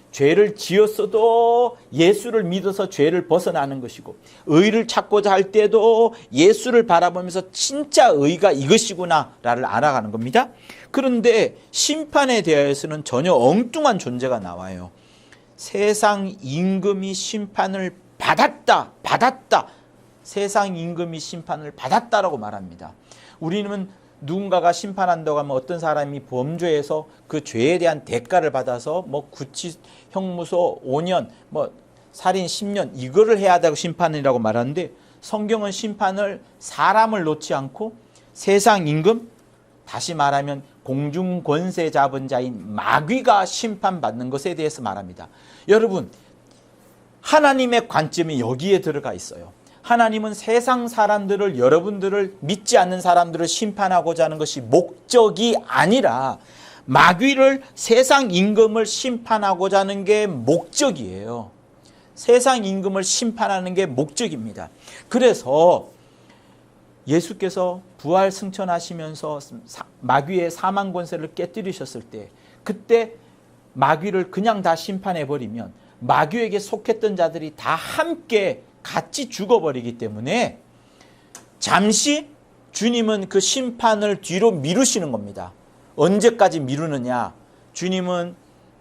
죄를 지었어도 예수를 믿어서 죄를 벗어나는 것이고 의를 찾고자 할 때도 예수를 바라보면서 진짜 의가 이것이구나를 알아가는 겁니다. 그런데 심판에 대해서는 전혀 엉뚱한 존재가 나와요. 세상 임금이 심판을 받았다. 세상 임금이 심판을 받았다라고 말합니다. 우리는 누군가가 심판한다고 하면 어떤 사람이 범죄해서 그 죄에 대한 대가를 받아서 구치 형무소 5년, 살인 10년 이거를 해야 한다고 심판이라고 말하는데 성경은 심판을 사람을 놓지 않고 세상 임금, 다시 말하면 공중 권세 잡은 자인 마귀가 심판받는 것에 대해서 말합니다. 여러분, 하나님의 관점이 여기에 들어가 있어요. 하나님은 세상 사람들을, 여러분들을 믿지 않는 사람들을 심판하고자 하는 것이 목적이 아니라 마귀를, 세상 임금을 심판하고자 하는 게 목적이에요. 세상 임금을 심판하는 게 목적입니다. 그래서 예수께서 부활 승천하시면서 마귀의 사망 권세를 깨뜨리셨을 때 그때 마귀를 그냥 다 심판해버리면 마귀에게 속했던 자들이 다 함께 같이 죽어버리기 때문에 잠시 주님은 그 심판을 뒤로 미루시는 겁니다. 언제까지 미루느냐? 주님은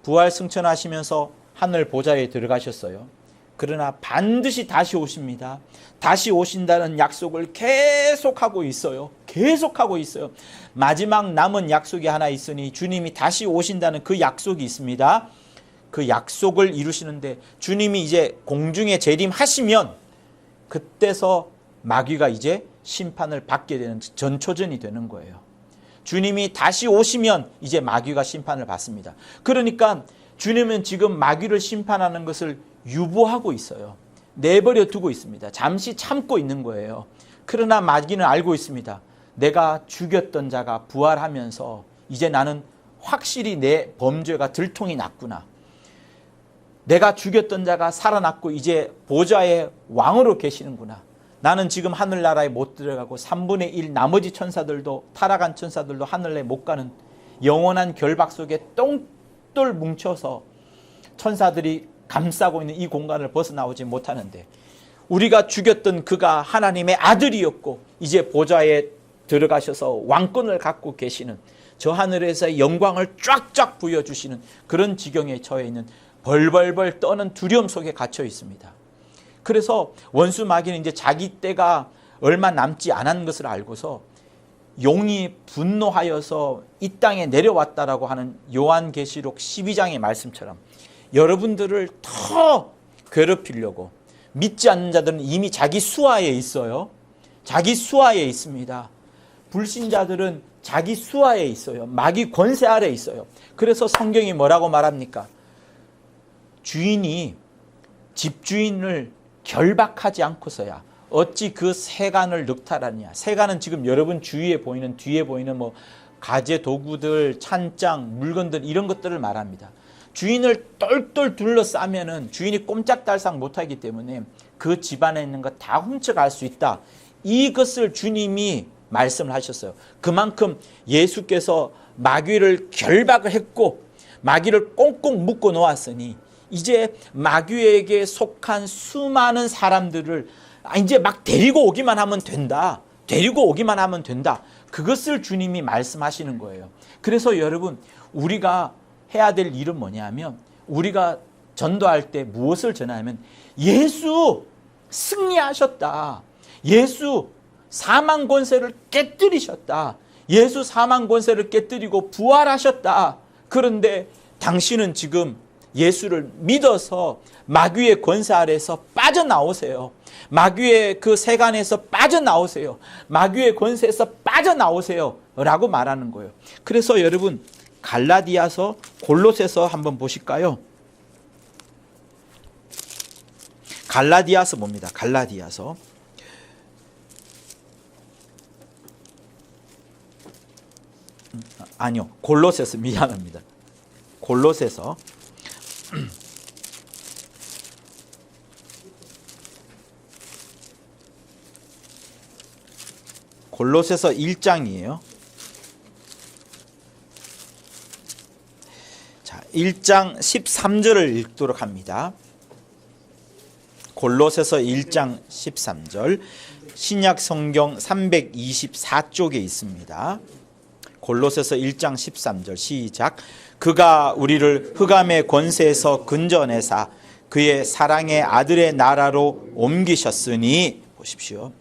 부활 승천하시면서 하늘 보좌에 들어가셨어요. 그러나 반드시 다시 오십니다. 다시 오신다는 약속을 계속하고 있어요. 마지막 남은 약속이 하나 있으니 주님이 다시 오신다는 그 약속이 있습니다. 그 약속을 이루시는데 주님이 이제 공중에 재림하시면 그때서 마귀가 이제 심판을 받게 되는 전초전이 되는 거예요. 주님이 다시 오시면 이제 마귀가 심판을 받습니다. 그러니까 주님은 지금 마귀를 심판하는 것을 유보하고 있어요. 내버려 두고 있습니다. 잠시 참고 있는 거예요. 그러나 마귀는 알고 있습니다. 내가 죽였던 자가 부활하면서 이제 나는 확실히 내 범죄가 들통이 났구나. 내가 죽였던 자가 살아났고 이제 보좌의 왕으로 계시는구나. 나는 지금 하늘나라에 못 들어가고 3분의 1 나머지 천사들도, 타락한 천사들도 하늘에 못 가는 영원한 결박 속에 똥돌 뭉쳐서 천사들이 감싸고 있는 이 공간을 벗어나오지 못하는데 우리가 죽였던 그가 하나님의 아들이었고 이제 보좌에 들어가셔서 왕권을 갖고 계시는, 저 하늘에서 영광을 쫙쫙 부여주시는 그런 지경에 처해 있는 벌벌벌 떠는 두려움 속에 갇혀 있습니다. 그래서 원수 마귀는 이제 자기 때가 얼마 남지 않은 것을 알고서 용이 분노하여서 이 땅에 내려왔다라고 하는 요한계시록 12장의 말씀처럼 여러분들을 더 괴롭히려고, 믿지 않는 자들은 이미 자기 수하에 있어요. 자기 수하에 있습니다. 불신자들은 자기 수하에 있어요. 마귀 권세 아래 있어요. 그래서 성경이 뭐라고 말합니까? 주인이 집주인을 결박하지 않고서야 어찌 그 세간을 늑탈하느냐. 세간은 지금 여러분 주위에 보이는, 뒤에 보이는 뭐 가재 도구들, 찬장, 물건들 이런 것들을 말합니다. 주인을 똘똘 둘러싸면은 주인이 꼼짝달싹 못하기 때문에 그 집안에 있는 거 다 훔쳐갈 수 있다. 이것을 주님이 말씀을 하셨어요. 그만큼 예수께서 마귀를 결박을 했고 마귀를 꽁꽁 묶어 놓았으니 이제 마귀에게 속한 수많은 사람들을 이제 막 데리고 오기만 하면 된다. 데리고 오기만 하면 된다. 그것을 주님이 말씀하시는 거예요. 그래서 여러분, 우리가 해야 될 일은 뭐냐면, 우리가 전도할 때 무엇을 전하냐면, 예수 승리하셨다. 예수 사망 권세를 깨뜨리셨다. 예수 사망 권세를 깨뜨리고 부활하셨다. 그런데 당신은 지금 예수를 믿어서 마귀의 권세 아래에서 빠져나오세요. 마귀의 그 세간에서 빠져나오세요. 마귀의 권세에서 빠져나오세요. 라고 말하는 거예요. 그래서 여러분, 갈라디아서, 골로새서 한번 보실까요? 갈라디아서 봅니다. 갈라디아서. 아니요, 골로새서, 미안합니다. 골로새서. 골로새서 1장이에요. 자, 1장 13절을 읽도록 합니다. 골로새서 1장 13절. 신약 성경 324쪽에 있습니다. 골로새서 1장 13절 시작. 그가 우리를 흑암의 권세에서 건져내사 그의 사랑의 아들의 나라로 옮기셨으니, 보십시오.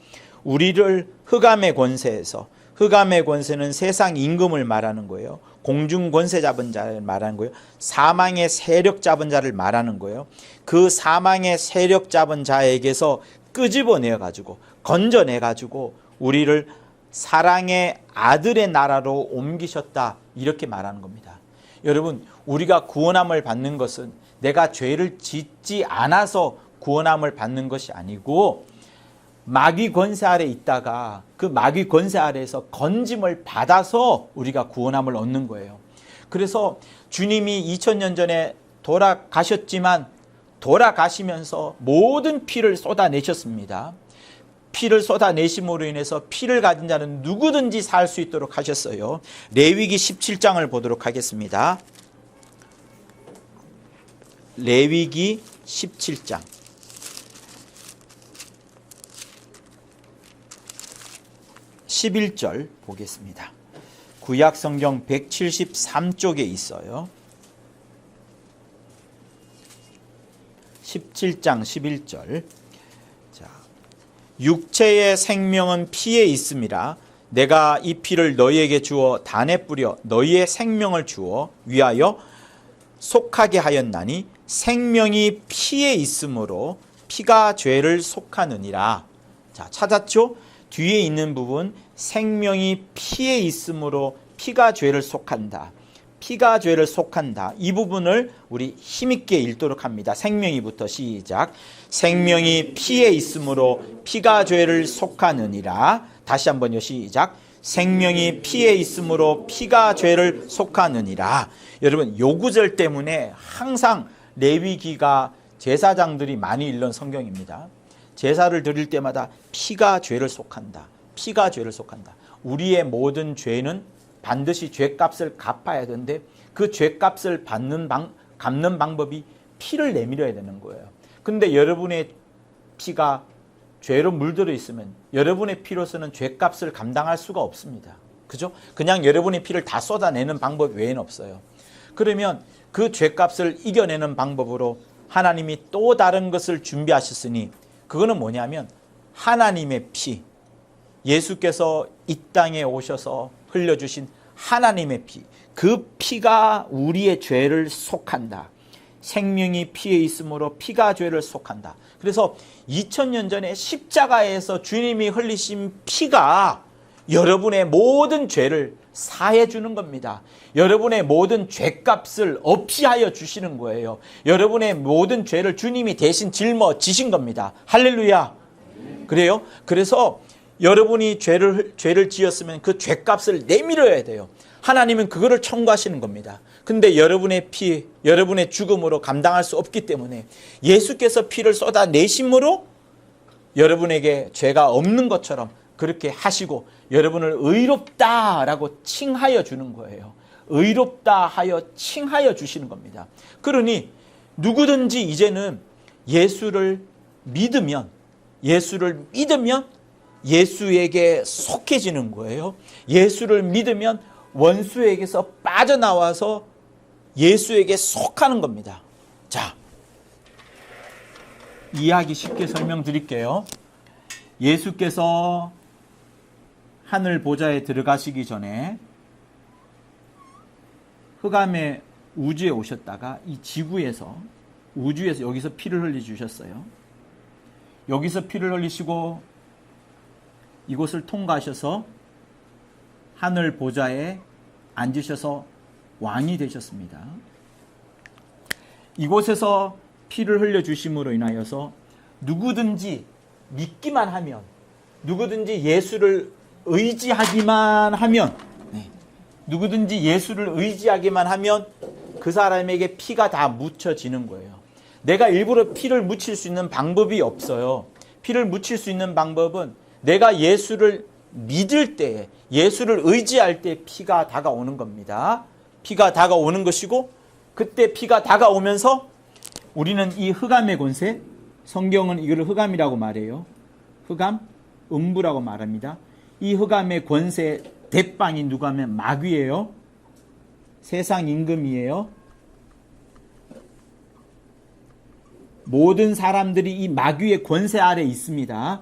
우리를 흑암의 권세에서, 흑암의 권세는 세상 임금을 말하는 거예요. 공중 권세 잡은 자를 말하는 거예요. 사망의 세력 잡은 자를 말하는 거예요. 그 사망의 세력 잡은 자에게서 끄집어내 가지고, 건져내 가지고 우리를 사랑의 아들의 나라로 옮기셨다, 이렇게 말하는 겁니다. 여러분, 우리가 구원함을 받는 것은 내가 죄를 짓지 않아서 구원함을 받는 것이 아니고, 마귀 권세 아래 있다가 그 마귀 권세 아래에서 건짐을 받아서 우리가 구원함을 얻는 거예요. 그래서 주님이 2000년 전에 돌아가셨지만 돌아가시면서 모든 피를 쏟아내셨습니다. 피를 쏟아내심으로 인해서 피를 가진 자는 누구든지 살 수 있도록 하셨어요. 레위기 17장을 보도록 하겠습니다. 레위기 17장. 11절 보겠습니다. 구약 성경 173쪽에 있어요. 17장 11절. 자, 육체의 생명은 피에 있음이라 내가 이 피를 너희에게 주어 단에 뿌려 너희의 생명을 주어 위하여 속하게 하였나니 생명이 피에 있으므로 피가 죄를 속하느니라. 자, 찾았죠? 뒤에 있는 부분, 생명이 피에 있으므로 피가 죄를 속한다. 피가 죄를 속한다. 이 부분을 우리 힘있게 읽도록 합니다. 생명이부터 시작. 생명이 피에 있으므로 피가 죄를 속하느니라. 다시 한번요. 시작. 생명이 피에 있으므로 피가 죄를 속하느니라. 여러분, 요 구절 때문에 항상 레위기가 제사장들이 많이 읽는 성경입니다. 제사를 드릴 때마다 피가 죄를 속한다. 피가 죄를 속한다. 우리의 모든 죄는 반드시 죄값을 갚아야 되는데 그 죄값을 갚는 방법이 피를 내밀어야 되는 거예요. 근데 여러분의 피가 죄로 물들어 있으면 여러분의 피로서는 죄값을 감당할 수가 없습니다. 그죠? 그냥 여러분의 피를 다 쏟아내는 방법 외에는 없어요. 그러면 그 죄값을 이겨내는 방법으로 하나님이 또 다른 것을 준비하셨으니 그거는 뭐냐면 하나님의 피, 예수께서 이 땅에 오셔서 흘려주신 하나님의 피, 그 피가 우리의 죄를 속한다. 생명이 피에 있으므로 피가 죄를 속한다. 그래서 2000년 전에 십자가에서 주님이 흘리신 피가 여러분의 모든 죄를 사해 주는 겁니다. 여러분의 모든 죄값을 없이 하여 주시는 거예요. 여러분의 모든 죄를 주님이 대신 짊어지신 겁니다. 할렐루야. 그래요? 그래서 여러분이 죄를 지었으면 그 죄값을 내밀어야 돼요. 하나님은 그거를 청구하시는 겁니다. 근데 여러분의 피, 여러분의 죽음으로 감당할 수 없기 때문에 예수께서 피를 쏟아내심으로 여러분에게 죄가 없는 것처럼 그렇게 하시고 여러분을 의롭다라고 칭하여 주는 거예요. 의롭다 하여 칭하여 주시는 겁니다. 그러니 누구든지 이제는 예수를 믿으면 예수에게 속해지는 거예요. 예수를 믿으면 원수에게서 빠져나와서 예수에게 속하는 겁니다. 자, 이해하기 쉽게 설명드릴게요. 예수께서 하늘 보좌에 들어가시기 전에 흑암의 우주에 오셨다가 이 지구에서 우주에서 여기서 피를 흘려 주셨어요. 여기서 피를 흘리시고 이곳을 통과하셔서 하늘 보좌에 앉으셔서 왕이 되셨습니다. 이곳에서 피를 흘려 주심으로 인하여서 누구든지 믿기만 하면, 누구든지 예수를 의지하기만 하면, 누구든지 예수를 의지하기만 하면 그 사람에게 피가 다 묻혀지는 거예요. 내가 일부러 피를 묻힐 수 있는 방법이 없어요. 피를 묻힐 수 있는 방법은 내가 예수를 믿을 때, 예수를 의지할 때 피가 다가오는 겁니다. 피가 다가오는 것이고, 그때 피가 다가오면서 우리는 이 흑암의 권세, 성경은 이걸 흑암이라고 말해요. 흑암, 음부라고 말합니다. 이 흑암의 권세 대빵이 누가 하면 마귀예요. 세상 임금이에요. 모든 사람들이 이 마귀의 권세 아래 있습니다.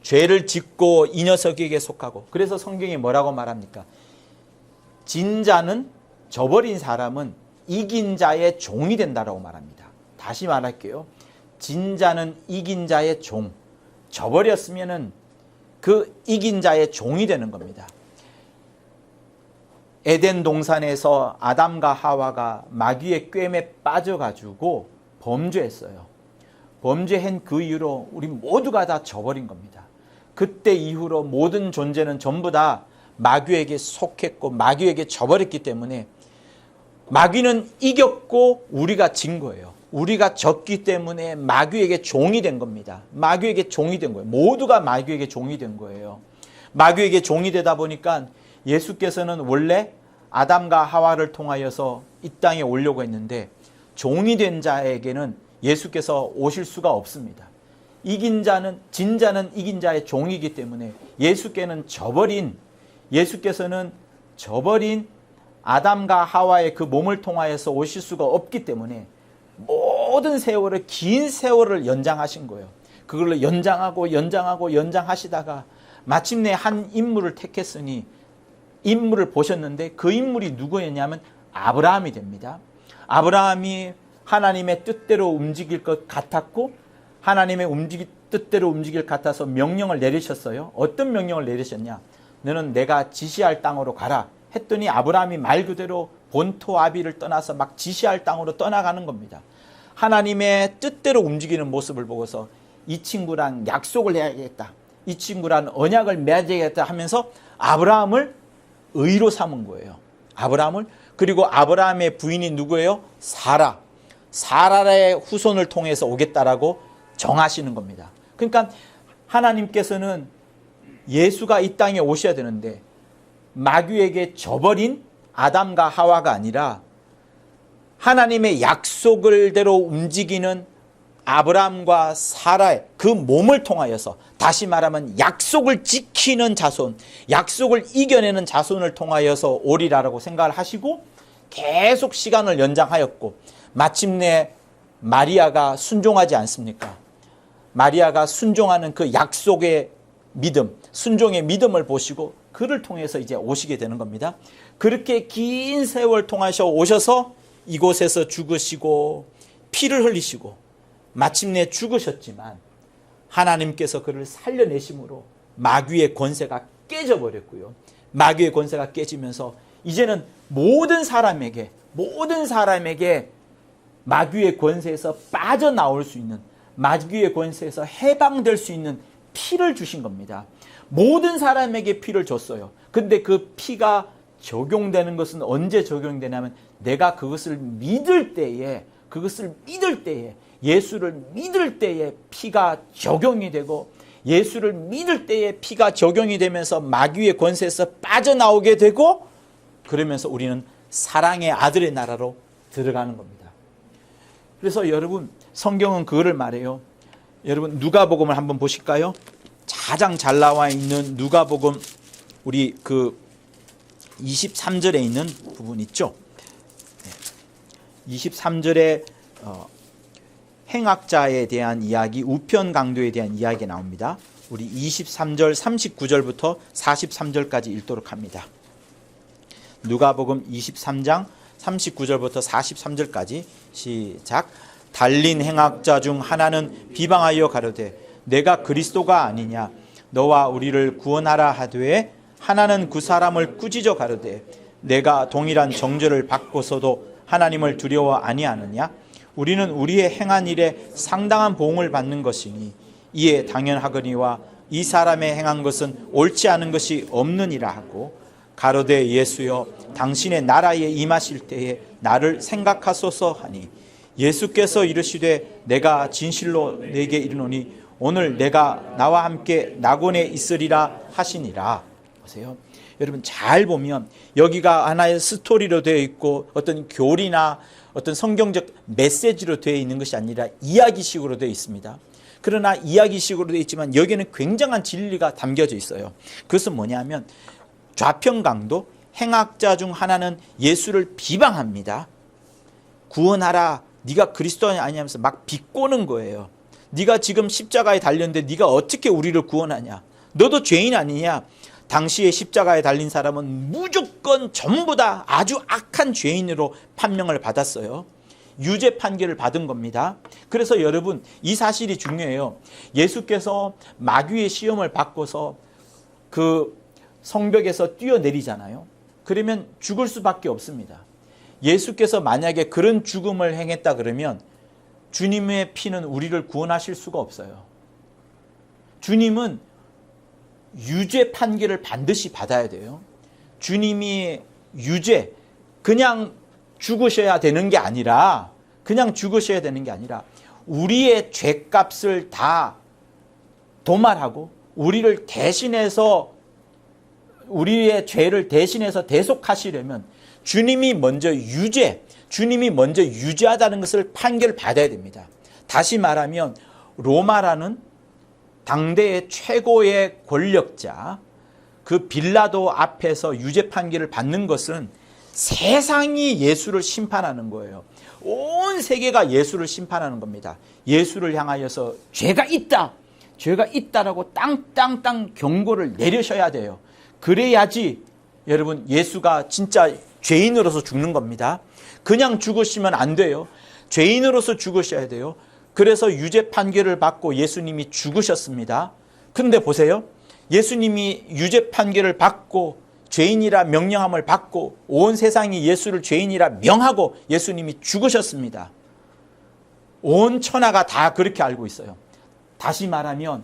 죄를 짓고 이 녀석에게 속하고. 그래서 성경이 뭐라고 말합니까? 진자는, 저버린 사람은 이긴 자의 종이 된다라고 말합니다. 다시 말할게요. 진자는 이긴 자의 종, 저버렸으면은 그 이긴 자의 종이 되는 겁니다. 에덴 동산에서 아담과 하와가 마귀의 꿰매 빠져가지고 범죄했어요. 범죄한 그 이후로 우리 모두가 다 져버린 겁니다. 그때 이후로 모든 존재는 전부 다 마귀에게 속했고 마귀에게 져버렸기 때문에 마귀는 이겼고 우리가 진 거예요. 우리가 졌기 때문에 마귀에게 종이 된 겁니다. 마귀에게 종이 된 거예요. 모두가 마귀에게 종이 된 거예요. 마귀에게 종이 되다 보니까 예수께서는 원래 아담과 하와를 통하여서 이 땅에 오려고 했는데 종이 된 자에게는 예수께서 오실 수가 없습니다. 이긴 자는, 진 자는 이긴 자의 종이기 때문에 예수께서는 저버린 아담과 하와의 그 몸을 통하여서 오실 수가 없기 때문에 모든 세월을, 긴 세월을 연장하신 거예요. 그걸로 연장하시다가 마침내 한 인물을 택했으니 인물을 보셨는데 그 인물이 누구였냐면 아브라함이 됩니다. 아브라함이 하나님의 뜻대로 움직일 것 같았고 하나님의 뜻대로 움직일 것 같아서 명령을 내리셨어요. 어떤 명령을 내리셨냐? 너는 내가 지시할 땅으로 가라 했더니 아브라함이 말 그대로 본토 아비를 떠나서 막 지시할 땅으로 떠나가는 겁니다. 하나님의 뜻대로 움직이는 모습을 보고서 이 친구랑 약속을 해야겠다, 이 친구랑 언약을 맺어야겠다 하면서 아브라함을 의로 삼은 거예요. 그리고 아브라함의 부인이 누구예요? 사라의 후손을 통해서 오겠다라고 정하시는 겁니다. 그러니까 하나님께서는 예수가 이 땅에 오셔야 되는데 마귀에게 져버린 아담과 하와가 아니라 하나님의 약속을대로 움직이는 아브라함과 사라의 그 몸을 통하여서, 다시 말하면 약속을 지키는 자손, 약속을 이겨내는 자손을 통하여서 오리라라고 생각을 하시고 계속 시간을 연장하였고 마침내 마리아가 순종하지 않습니까? 마리아가 순종하는 그 약속의 믿음, 순종의 믿음을 보시고 그를 통해서 이제 오시게 되는 겁니다. 그렇게 긴 세월 통하셔 오셔서 이곳에서 죽으시고 피를 흘리시고 마침내 죽으셨지만 하나님께서 그를 살려내심으로 마귀의 권세가 깨져버렸고요. 마귀의 권세가 깨지면서 이제는 모든 사람에게 마귀의 권세에서 빠져나올 수 있는, 마귀의 권세에서 해방될 수 있는 피를 주신 겁니다. 모든 사람에게 피를 줬어요. 근데 그 피가 적용되는 것은 언제 적용되냐면 내가 그것을 믿을 때에, 예수를 믿을 때에 피가 적용이 되고, 예수를 믿을 때에 피가 적용이 되면서 마귀의 권세에서 빠져나오게 되고, 그러면서 우리는 사랑의 아들의 나라로 들어가는 겁니다. 그래서 여러분, 성경은 그거를 말해요. 여러분, 누가복음을 한번 보실까요? 가장 잘 나와 있는 누가복음, 우리 그 23절에 있는 부분 있죠. 23절에 행악자에 대한 이야기, 우편 강도에 대한 이야기가 나옵니다. 우리 23절 39절부터 43절까지 읽도록 합니다. 누가복음 23장 39절부터 43절까지 시작. 달린 행악자 중 하나는 비방하여 가로되 내가 그리스도가 아니냐, 너와 우리를 구원하라 하되, 하나는 그 사람을 꾸짖어 가로되 내가 동일한 정죄를 받고서도 하나님을 두려워 아니하느냐? 우리는 우리의 행한 일에 상당한 보응을 받는 것이니 이에 당연하거니와 이 사람의 행한 것은 옳지 않은 것이 없느니라 하고, 가로되 예수여 당신의 나라에 임하실 때에 나를 생각하소서 하니, 예수께서 이르시되 내가 진실로 내게 이르노니 오늘 내가 나와 함께 낙원에 있으리라 하시니라. 보세요. 여러분, 잘 보면 여기가 하나의 스토리로 되어 있고 어떤 교리나 어떤 성경적 메시지로 되어 있는 것이 아니라 이야기식으로 되어 있습니다. 그러나 이야기식으로 되어 있지만 여기에는 굉장한 진리가 담겨져 있어요. 그것은 뭐냐면 좌편강도 행악자 중 하나는 예수를 비방합니다. 구원하라, 네가 그리스도 아니냐면서 막 비꼬는 거예요. 네가 지금 십자가에 달렸는데 네가 어떻게 우리를 구원하냐? 너도 죄인 아니냐? 당시에 십자가에 달린 사람은 무조건 전부 다 아주 악한 죄인으로 판명을 받았어요. 유죄 판결을 받은 겁니다. 그래서 여러분, 이 사실이 중요해요. 예수께서 마귀의 시험을 받고서 그 성벽에서 뛰어내리잖아요. 그러면 죽을 수밖에 없습니다. 예수께서 만약에 그런 죽음을 행했다 그러면 주님의 피는 우리를 구원하실 수가 없어요. 주님은 유죄 판결을 반드시 받아야 돼요. 주님이 유죄, 그냥 죽으셔야 되는 게 아니라, 우리의 죄값을 다 도말하고 우리를 대신해서, 우리의 죄를 대신해서 대속하시려면 주님이 먼저 유죄하다는 것을 판결받아야 됩니다. 다시 말하면 로마라는 당대의 최고의 권력자, 그 빌라도 앞에서 유죄 판결을 받는 것은 세상이 예수를 심판하는 거예요. 온 세계가 예수를 심판하는 겁니다. 예수를 향하여서 죄가 있다라고 땅땅땅 경고를 내리셔야 돼요. 그래야지 여러분, 예수가 진짜 죄인으로서 죽는 겁니다. 그냥 죽으시면 안 돼요. 죄인으로서 죽으셔야 돼요. 그래서 유죄 판결을 받고 예수님이 죽으셨습니다. 근데 보세요. 예수님이 유죄 판결을 받고 죄인이라 명령함을 받고 온 세상이 예수를 죄인이라 명하고 예수님이 죽으셨습니다. 온 천하가 다 그렇게 알고 있어요. 다시 말하면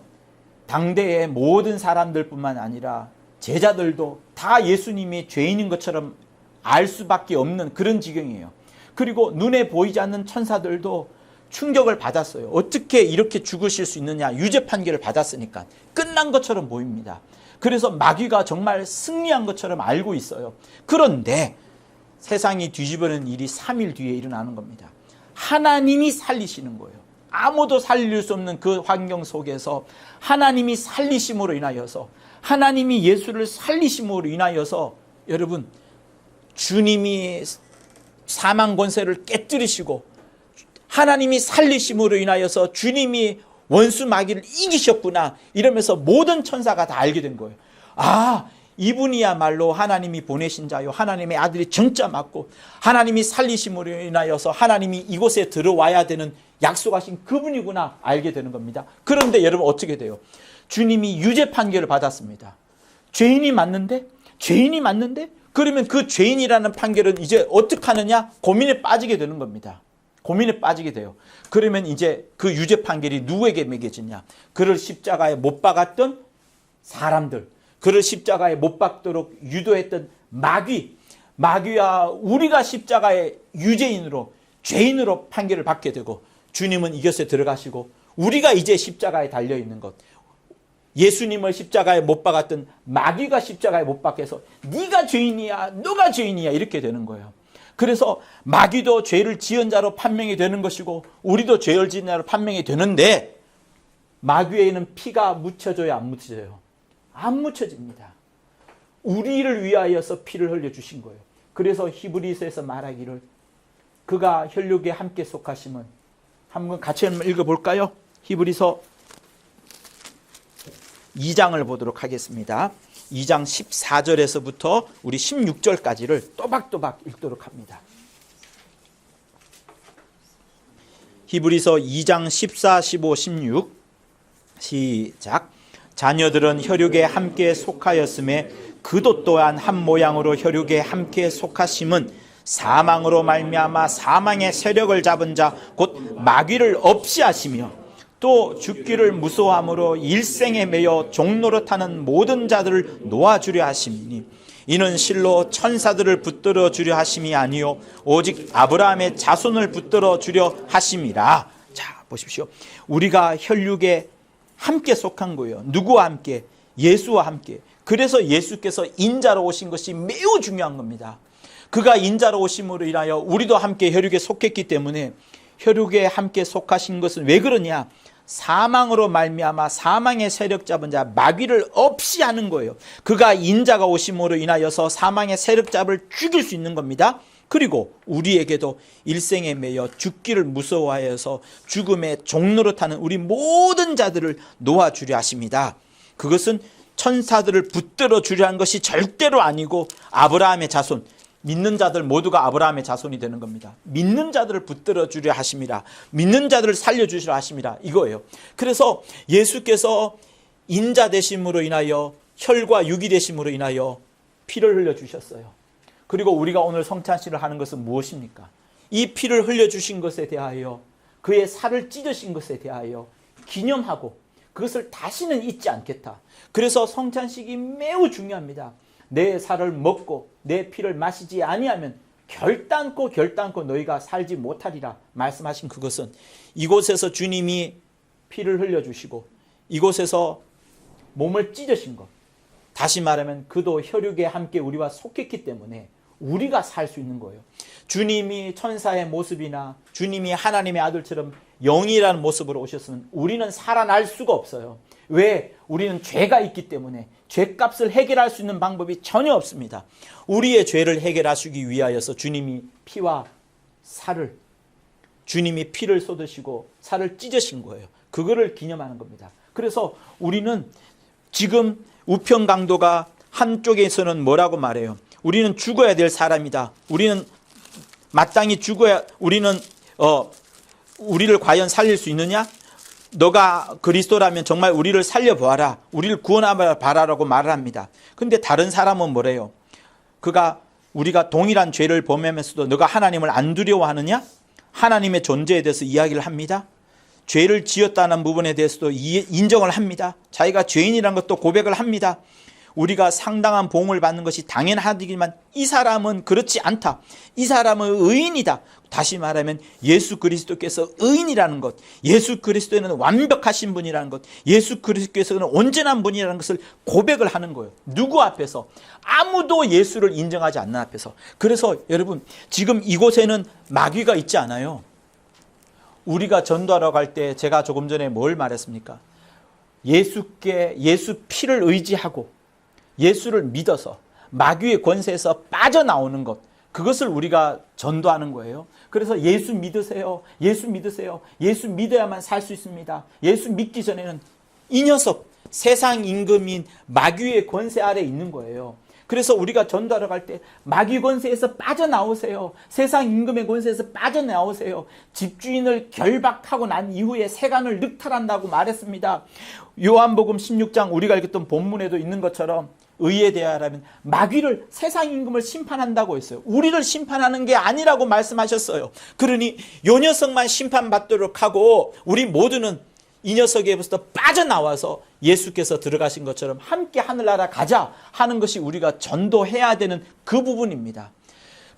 당대의 모든 사람들뿐만 아니라 제자들도 다 예수님이 죄인인 것처럼 알 수밖에 없는 그런 지경이에요. 그리고 눈에 보이지 않는 천사들도 충격을 받았어요. 어떻게 이렇게 죽으실 수 있느냐. 유죄 판결을 받았으니까 끝난 것처럼 보입니다. 그래서 마귀가 정말 승리한 것처럼 알고 있어요. 그런데 세상이 뒤집어는 일이 3일 뒤에 일어나는 겁니다. 하나님이 살리시는 거예요. 아무도 살릴 수 없는 그 환경 속에서 하나님이 살리심으로 인하여서, 하나님이 예수를 살리심으로 인하여서 여러분, 주님이 사망 권세를 깨뜨리시고 하나님이 살리심으로 인하여서 주님이 원수 마귀를 이기셨구나, 이러면서 모든 천사가 다 알게 된 거예요. 아, 이분이야말로 하나님이 보내신 자요, 하나님의 아들이 정자 맞고 하나님이 살리심으로 인하여서 하나님이 이곳에 들어와야 되는 약속하신 그분이구나 알게 되는 겁니다. 그런데 여러분, 어떻게 돼요? 주님이 유죄 판결을 받았습니다. 죄인이 맞는데 죄인이 맞는데? 그러면 그 죄인이라는 판결은 이제 어떻게 하느냐? 고민에 빠지게 되는 겁니다. 고민에 빠지게 돼요. 그러면 이제 그 유죄 판결이 누구에게 매겨지냐? 그를 십자가에 못 박았던 사람들, 그를 십자가에 못 박도록 유도했던 마귀와 우리가 십자가의 유죄인으로, 죄인으로 판결을 받게 되고, 주님은 이것에 들어가시고 우리가 이제 십자가에 달려있는 것, 예수님을 십자가에 못 박았던 마귀가 십자가에 못 박게 해서 네가 죄인이야, 너가 죄인이야 이렇게 되는 거예요. 그래서 마귀도 죄를 지은 자로 판명이 되는 것이고 우리도 죄를 지은 자로 판명이 되는데, 마귀에는 피가 묻혀져요, 안 묻혀져요? 안 묻혀집니다. 우리를 위하여서 피를 흘려주신 거예요. 그래서 히브리서에서 말하기를 그가 혈육에 함께 속하심은, 한번 같이 한번 읽어볼까요? 히브리서 2장을 보도록 하겠습니다. 2장 14절에서부터 우리 16절까지를 또박또박 읽도록 합니다. 히브리서 2장 14, 15, 16 시작. 자녀들은 혈육에 함께 속하였음에 그도 또한 한 모양으로 혈육에 함께 속하심은 사망으로 말미암아 사망의 세력을 잡은 자 곧 마귀를 없이 하시며 또 죽기를 무서워함으로 일생에 매여 종노릇하는 모든 자들을 놓아주려 하심이니 이는 실로 천사들을 붙들어 주려 하심이 아니요 오직 아브라함의 자손을 붙들어 주려 하심이라. 자, 보십시오. 우리가 혈육에 함께 속한 거예요. 누구와 함께? 예수와 함께. 그래서 예수께서 인자로 오신 것이 매우 중요한 겁니다. 그가 인자로 오심으로 인하여 우리도 함께 혈육에 속했기 때문에, 혈육에 함께 속하신 것은 왜 그러냐? 사망으로 말미암아 사망의 세력 잡은 자 마귀를 없이 하는 거예요. 그가 인자가 오심으로 인하여서 사망의 세력 잡을 죽일 수 있는 겁니다. 그리고 우리에게도 일생에 매여 죽기를 무서워하여서 죽음의 종노릇하는 우리 모든 자들을 놓아주려 하십니다. 그것은 천사들을 붙들어 주려 한 것이 절대로 아니고 아브라함의 자손, 믿는 자들 모두가 아브라함의 자손이 되는 겁니다. 믿는 자들을 붙들어 주려 하심이라, 믿는 자들을 살려주시려 하심이라, 이거예요. 그래서 예수께서 인자 되심으로 인하여, 혈과 육이 되심으로 인하여 피를 흘려주셨어요. 그리고 우리가 오늘 성찬식을 하는 것은 무엇입니까? 이 피를 흘려주신 것에 대하여, 그의 살을 찢으신 것에 대하여 기념하고 그것을 다시는 잊지 않겠다. 그래서 성찬식이 매우 중요합니다. 내 살을 먹고 내 피를 마시지 아니하면 결단코 너희가 살지 못하리라 말씀하신 그것은, 이곳에서 주님이 피를 흘려주시고 이곳에서 몸을 찢으신 것, 다시 말하면 그도 혈육에 함께 우리와 속했기 때문에 우리가 살 수 있는 거예요. 주님이 천사의 모습이나 주님이 하나님의 아들처럼 영이라는 모습으로 오셨으면 우리는 살아날 수가 없어요. 왜? 우리는 죄가 있기 때문에 죄값을 해결할 수 있는 방법이 전혀 없습니다. 우리의 죄를 해결하시기 위하여서 주님이 피와 살을, 주님이 피를 쏟으시고 살을 찢으신 거예요. 그거를 기념하는 겁니다. 그래서 우리는 지금 우편 강도가 한쪽에서는 뭐라고 말해요? 우리는 죽어야 될 사람이다. 우리는 마땅히 죽어야, 우리는 우리를 과연 살릴 수 있느냐? 너가 그리스도라면 정말 우리를 살려보아라, 우리를 구원하라고 말을 합니다. 근데 다른 사람은 뭐래요? 우리가 동일한 죄를 범하면서도 너가 하나님을 안 두려워하느냐? 하나님의 존재에 대해서 이야기를 합니다. 죄를 지었다는 부분에 대해서도 인정을 합니다. 자기가 죄인이라는 것도 고백을 합니다. 우리가 상당한 보응을 받는 것이 당연하지만 이 사람은 그렇지 않다. 이 사람은 의인이다. 다시 말하면 예수 그리스도께서 의인이라는 것, 예수 그리스도는 완벽하신 분이라는 것, 예수 그리스도께서는 온전한 분이라는 것을 고백을 하는 거예요. 누구 앞에서? 아무도 예수를 인정하지 않는 앞에서. 그래서 여러분, 지금 이곳에는 마귀가 있지 않아요. 우리가 전도하러 갈 때 제가 조금 전에 뭘 말했습니까? 예수 피를 의지하고 예수를 믿어서 마귀의 권세에서 빠져나오는 것, 그것을 우리가 전도하는 거예요. 그래서 예수 믿으세요. 예수 믿으세요. 예수 믿어야만 살 수 있습니다. 예수 믿기 전에는 이 녀석, 세상 임금인 마귀의 권세 아래 있는 거예요. 그래서 우리가 전도하러 갈 때 마귀 권세에서 빠져나오세요. 세상 임금의 권세에서 빠져나오세요. 집주인을 결박하고 난 이후에 세간을 늑탈한다고 말했습니다. 요한복음 16장 우리가 읽었던 본문에도 있는 것처럼 의에 대하여라면 마귀를, 세상 임금을 심판한다고 했어요. 우리를 심판하는 게 아니라고 말씀하셨어요. 그러니 요 녀석만 심판받도록 하고 우리 모두는 이 녀석에게서 빠져나와서 예수께서 들어가신 것처럼 함께 하늘나라 가자 하는 것이 우리가 전도해야 되는 그 부분입니다.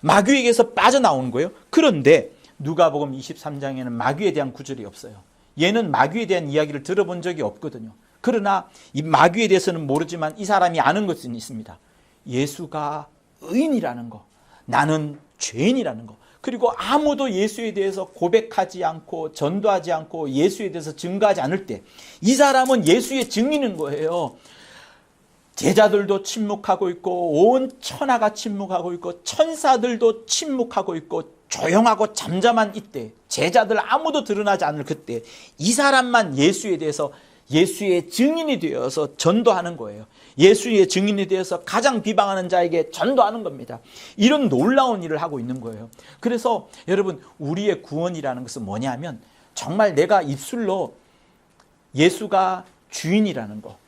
마귀에게서 빠져나오는 거예요. 그런데 누가복음 23장에는 마귀에 대한 구절이 없어요. 얘는 마귀에 대한 이야기를 들어본 적이 없거든요. 그러나 이 마귀에 대해서는 모르지만 이 사람이 아는 것은 있습니다. 예수가 의인이라는 거, 나는 죄인이라는 거, 그리고 아무도 예수에 대해서 고백하지 않고 전도하지 않고 예수에 대해서 증거하지 않을 때 이 사람은 예수의 증인인 거예요. 제자들도 침묵하고 있고 온 천하가 침묵하고 있고 천사들도 침묵하고 있고 조용하고 잠잠한 이때, 제자들 아무도 드러나지 않을 그때 이 사람만 예수에 대해서 예수의 증인이 되어서 전도하는 거예요. 예수의 증인이 되어서 가장 비방하는 자에게 전도하는 겁니다. 이런 놀라운 일을 하고 있는 거예요. 그래서 여러분, 우리의 구원이라는 것은 뭐냐면 정말 내가 입술로 예수가 주인이라는 거,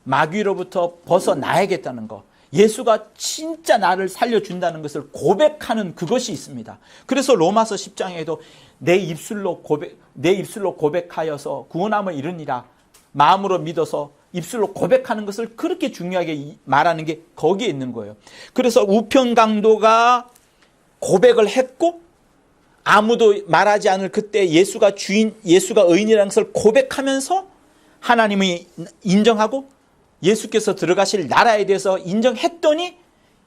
마귀로부터 벗어나야겠다는 거, 예수가 진짜 나를 살려준다는 것을 고백하는 그것이 있습니다. 그래서 로마서 10장에도 내 입술로 고백하여서 구원함을 이루니라, 마음으로 믿어서 입술로 고백하는 것을 그렇게 중요하게 말하는 게 거기에 있는 거예요. 그래서 우편강도가 고백을 했고 아무도 말하지 않을 그때 예수가 주인, 예수가 의인이라는 것을 고백하면서 하나님이 인정하고 예수께서 들어가실 나라에 대해서 인정했더니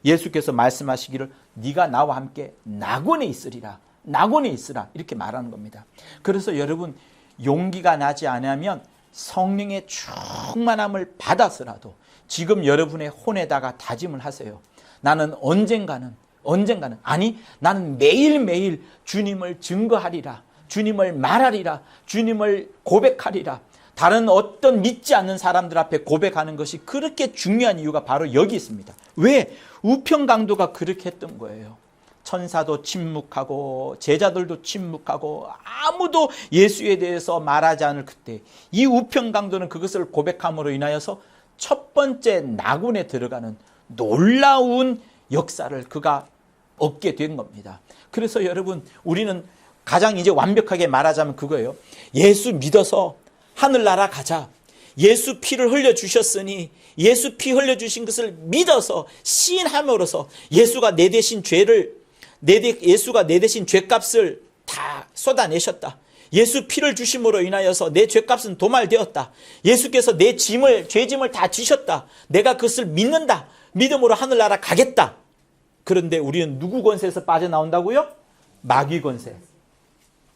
예수께서 말씀하시기를 네가 나와 함께 낙원에 있으리라, 낙원에 있으라, 이렇게 말하는 겁니다. 그래서 여러분, 용기가 나지 않으면 성령의 충만함을 받아서라도 지금 여러분의 혼에다가 다짐을 하세요. 나는 언젠가는, 아니 나는 매일매일 주님을 증거하리라, 주님을 말하리라, 주님을 고백하리라. 다른 어떤 믿지 않는 사람들 앞에 고백하는 것이 그렇게 중요한 이유가 바로 여기 있습니다. 왜? 우편강도가 그렇게 했던 거예요. 천사도 침묵하고 제자들도 침묵하고 아무도 예수에 대해서 말하지 않을 그때 이 우편강도는 그것을 고백함으로 인하여서 첫 번째 낙원에 들어가는 놀라운 역사를 그가 얻게 된 겁니다. 그래서 여러분, 우리는 가장 이제 완벽하게 말하자면 그거예요. 예수 믿어서 하늘나라 가자. 예수 피를 흘려주셨으니 예수 피 흘려주신 것을 믿어서 시인함으로써 예수가 내 대신 예수가 내 대신 죄값을 다 쏟아내셨다. 예수 피를 주심으로 인하여서 내 죄값은 도말되었다. 예수께서 내 죄짐을 다 지셨다. 내가 그것을 믿는다. 믿음으로 하늘나라 가겠다. 그런데 우리는 누구 권세에서 빠져나온다고요? 마귀 권세,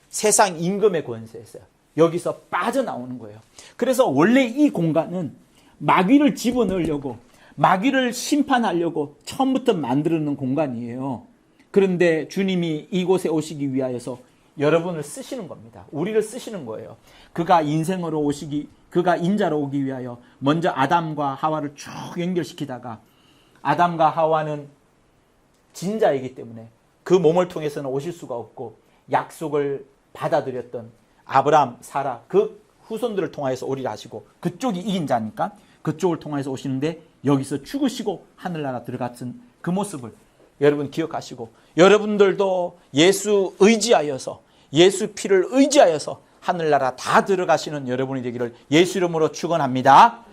세상 임금의 권세에서 여기서 빠져나오는 거예요. 그래서 원래 이 공간은 마귀를 집어넣으려고, 마귀를 심판하려고 처음부터 만들어 놓은 공간이에요. 그런데 주님이 이곳에 오시기 위하여서 여러분을 쓰시는 겁니다. 우리를 쓰시는 거예요. 그가 인자로 오기 위하여 먼저 아담과 하와를 쭉 연결시키다가, 아담과 하와는 진자이기 때문에 그 몸을 통해서는 오실 수가 없고 약속을 받아들였던 아브라함, 사라, 그 후손들을 통하여서 오리라 하시고, 그쪽이 이긴 자니까 그쪽을 통해서 오시는데 여기서 죽으시고 하늘나라 들어갔던 그 모습을 여러분 기억하시고, 여러분들도 예수 의지하여서, 예수 피를 의지하여서 하늘나라 다 들어가시는 여러분이 되기를 예수 이름으로 축원합니다.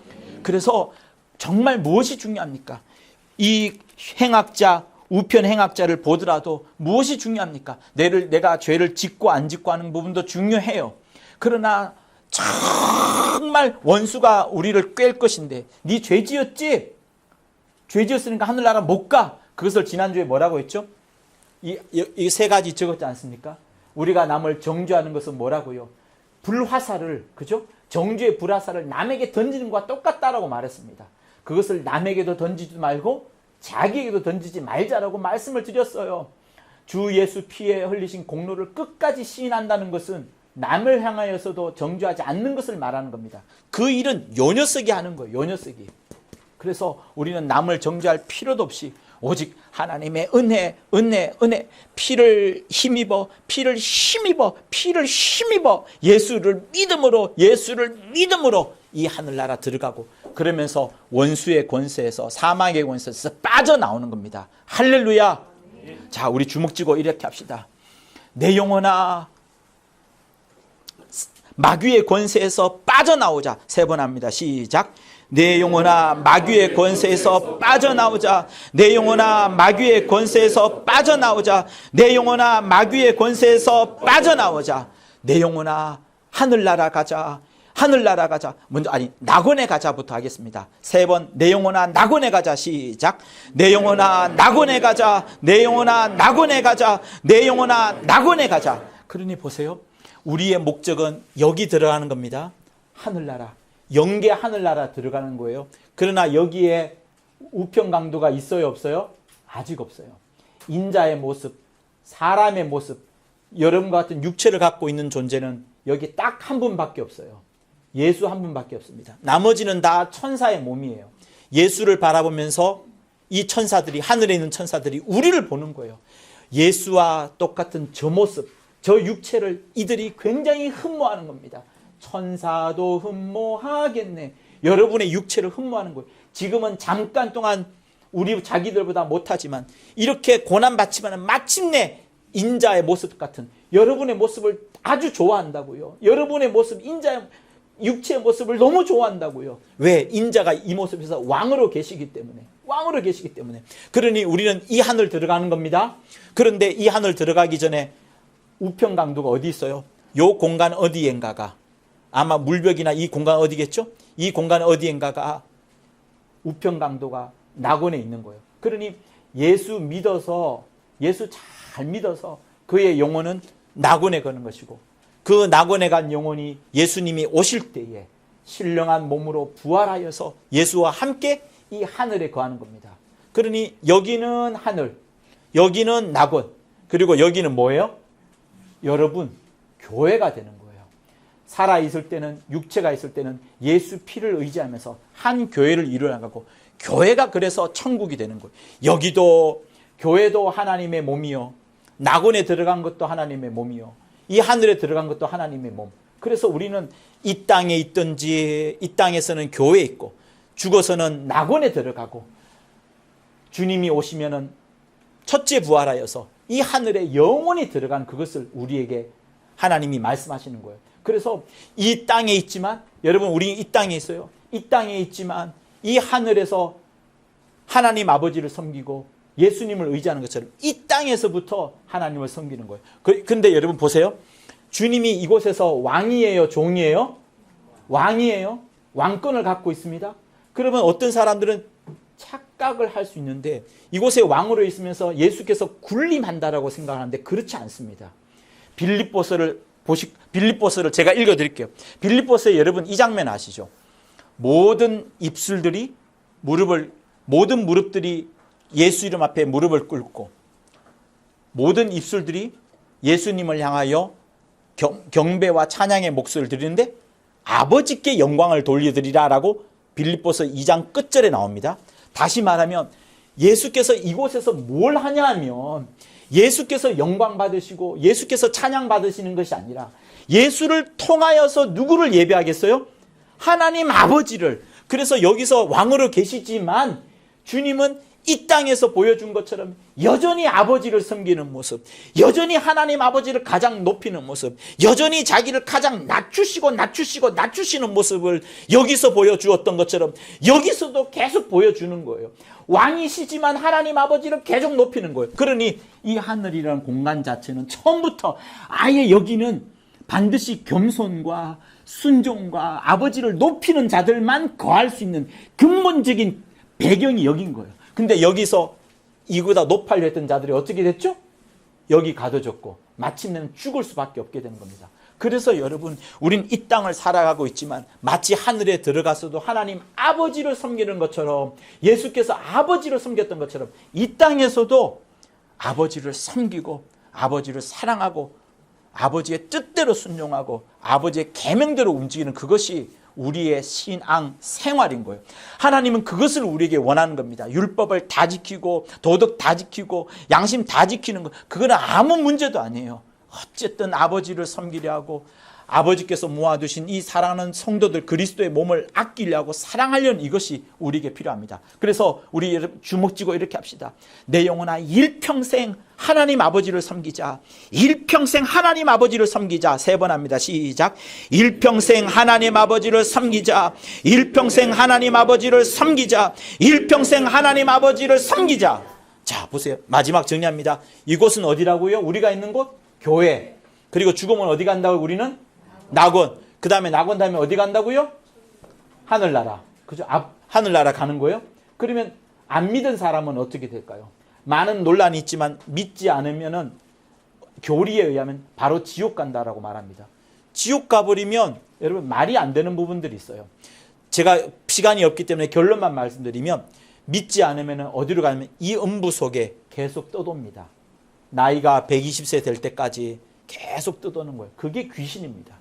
그래서 정말 무엇이 중요합니까? 이 행악자, 우편 행악자를 보더라도 무엇이 중요합니까? 내가 죄를 짓고 안 짓고 하는 부분도 중요해요. 그러나 정말 원수가 우리를 꿰을 것인데, 네 죄 지었지? 죄 지었으니까 하늘나라 못 가. 그것을 지난주에 뭐라고 했죠? 이 세 가지 적었지 않습니까? 우리가 남을 정죄하는 것은 뭐라고요? 불화살을, 그죠? 정죄의 불화살을 남에게 던지는 것과 똑같다라고 말했습니다. 그것을 남에게도 던지지 말고 자기에게도 던지지 말자라고 말씀을 드렸어요. 주 예수 피에 흘리신 공로를 끝까지 시인한다는 것은 남을 향하여서도 정죄하지 않는 것을 말하는 겁니다. 그 일은 요 녀석이 하는 거예요. 요 녀석이. 그래서 우리는 남을 정죄할 필요도 없이 오직 하나님의 은혜, 피를 힘입어 예수를 믿음으로 이 하늘나라 들어가고 그러면서 원수의 권세에서 사망의 권세에서 빠져나오는 겁니다. 할렐루야. 자, 우리 주먹 쥐고 이렇게 합시다. 내 영혼아 마귀의 권세에서 빠져나오자. 3번 합니다. 시작. 내 영혼아 마귀의 권세에서 빠져나오자. 내 영혼아 마귀의 권세에서 빠져나오자. 내 영혼아 마귀의 권세에서 빠져나오자. 내 영혼아 하늘나라 가자. 하늘나라 가자. 먼저 낙원에 가자부터 하겠습니다. 3번 내 영혼아 낙원에 가자. 시작. 내 영혼아 낙원에 가자. 내 영혼아 낙원에 가자. 내 영혼아 낙원에 가자. 그러니 보세요. 우리의 목적은 여기 들어가는 겁니다. 하늘나라. 영계 하늘나라 들어가는 거예요. 그러나 여기에 우편강도가 있어요, 없어요? 아직 없어요. 인자의 모습, 사람의 모습, 여러분과 같은 육체를 갖고 있는 존재는 여기 딱 한 분밖에 없어요. 예수 한 분밖에 없습니다. 나머지는 다 천사의 몸이에요. 예수를 바라보면서 이 천사들이, 하늘에 있는 천사들이 우리를 보는 거예요. 예수와 똑같은 저 모습, 저 육체를 이들이 굉장히 흠모하는 겁니다. 천사도 흠모하겠네. 여러분의 육체를 흠모하는 거예요. 지금은 잠깐 동안 우리 자기들보다 못하지만 이렇게 고난받지만 마침내 인자의 모습 같은 여러분의 모습을 아주 좋아한다고요. 여러분의 모습, 인자의 육체의 모습을 너무 좋아한다고요. 왜? 인자가 이 모습에서 왕으로 계시기 때문에. 왕으로 계시기 때문에. 그러니 우리는 이 하늘 들어가는 겁니다. 그런데 이 하늘 들어가기 전에 우편강도가 어디 있어요? 요 공간 어디엔가가, 아마 물벽이나 이 공간 어디겠죠? 이 공간 어디엔가가 우편강도가 낙원에 있는 거예요. 그러니 예수 믿어서, 예수 잘 믿어서 그의 영혼은 낙원에 가는 것이고, 그 낙원에 간 영혼이 예수님이 오실 때에 신령한 몸으로 부활하여서 예수와 함께 이 하늘에 거하는 겁니다. 그러니 여기는 하늘, 여기는 낙원, 그리고 여기는 뭐예요? 여러분, 교회가 되는 거예요. 살아있을 때는, 육체가 있을 때는 예수 피를 의지하면서 한 교회를 이루어나가고, 교회가 그래서 천국이 되는 거예요. 여기도, 교회도 하나님의 몸이요, 낙원에 들어간 것도 하나님의 몸이요, 이 하늘에 들어간 것도 하나님의 몸. 그래서 우리는 이 땅에 있든지, 이 땅에서는 교회에 있고, 죽어서는 낙원에 들어가고, 주님이 오시면은 첫째 부활하여서 이 하늘에 영원히 들어간 그것을 우리에게 하나님이 말씀하시는 거예요. 그래서 이 땅에 있지만, 여러분, 우리 이 땅에 있어요. 이 땅에 있지만 이 하늘에서 하나님 아버지를 섬기고 예수님을 의지하는 것처럼 이 땅에서부터 하나님을 섬기는 거예요. 근데 여러분 보세요. 주님이 이곳에서 왕이에요, 종이에요? 왕이에요. 왕권을 갖고 있습니다. 그러면 어떤 사람들은 착각을 할 수 있는데, 이곳에 왕으로 있으면서 예수께서 군림한다라고 생각하는데 그렇지 않습니다. 빌립보서를 제가 읽어드릴게요. 빌립보서에 여러분 이 장면 아시죠? 모든 무릎들이 예수 이름 앞에 무릎을 꿇고, 모든 입술들이 예수님을 향하여 경배와 찬양의 목소리를 드리는데 아버지께 영광을 돌려드리라라고 빌립보서 2장 끝절에 나옵니다. 다시 말하면 예수께서 이곳에서 뭘 하냐 하면, 예수께서 영광 받으시고 예수께서 찬양 받으시는 것이 아니라 예수를 통하여서 누구를 예배하겠어요? 하나님 아버지를. 그래서 여기서 왕으로 계시지만 주님은 이 땅에서 보여준 것처럼 여전히 아버지를 섬기는 모습, 여전히 하나님 아버지를 가장 높이는 모습, 여전히 자기를 가장 낮추시는 모습을 여기서 보여주었던 것처럼 여기서도 계속 보여주는 거예요. 왕이시지만 하나님 아버지를 계속 높이는 거예요. 그러니 이 하늘이라는 공간 자체는 처음부터 아예 여기는 반드시 겸손과 순종과 아버지를 높이는 자들만 거할 수 있는 근본적인 배경이 여긴 거예요. 근데 여기서 이보다 높아려 했던 자들이 어떻게 됐죠? 여기 가둬졌고 마침내는 죽을 수밖에 없게 되는 겁니다. 그래서 여러분, 우린 이 땅을 살아가고 있지만 마치 하늘에 들어가서도 하나님 아버지를 섬기는 것처럼, 예수께서 아버지를 섬겼던 것처럼 이 땅에서도 아버지를 섬기고 아버지를 사랑하고 아버지의 뜻대로 순종하고 아버지의 계명대로 움직이는 그것이 우리의 신앙 생활인 거예요. 하나님은 그것을 우리에게 원하는 겁니다. 율법을 다 지키고 도덕 다 지키고 양심 다 지키는 거, 그거는 아무 문제도 아니에요. 어쨌든 아버지를 섬기려 하고 아버지께서 모아두신 이 사랑하는 성도들 그리스도의 몸을 아끼려고 사랑하려는 이것이 우리에게 필요합니다. 그래서 우리 주먹 쥐고 이렇게 합시다. 내 영혼아 일평생 하나님 아버지를 섬기자. 일평생 하나님 아버지를 섬기자. 3번 합니다. 시작. 일평생 하나님 아버지를 섬기자. 일평생 하나님 아버지를 섬기자. 일평생 하나님 아버지를 섬기자. 자, 보세요. 마지막 정리합니다. 이곳은 어디라고요? 우리가 있는 곳? 교회. 그리고 죽으면 어디 간다고 우리는? 낙원. 그 다음에 낙원 다음에 어디 간다고요? 하늘나라. 그죠? 하늘나라 가는 거예요? 그러면 안 믿은 사람은 어떻게 될까요? 많은 논란이 있지만 믿지 않으면은 교리에 의하면 바로 지옥 간다라고 말합니다. 지옥 가버리면 여러분 말이 안 되는 부분들이 있어요. 제가 시간이 없기 때문에 결론만 말씀드리면 믿지 않으면 어디로 가냐면 이 음부 속에 계속 떠돕니다. 나이가 120세 될 때까지 계속 떠도는 거예요. 그게 귀신입니다.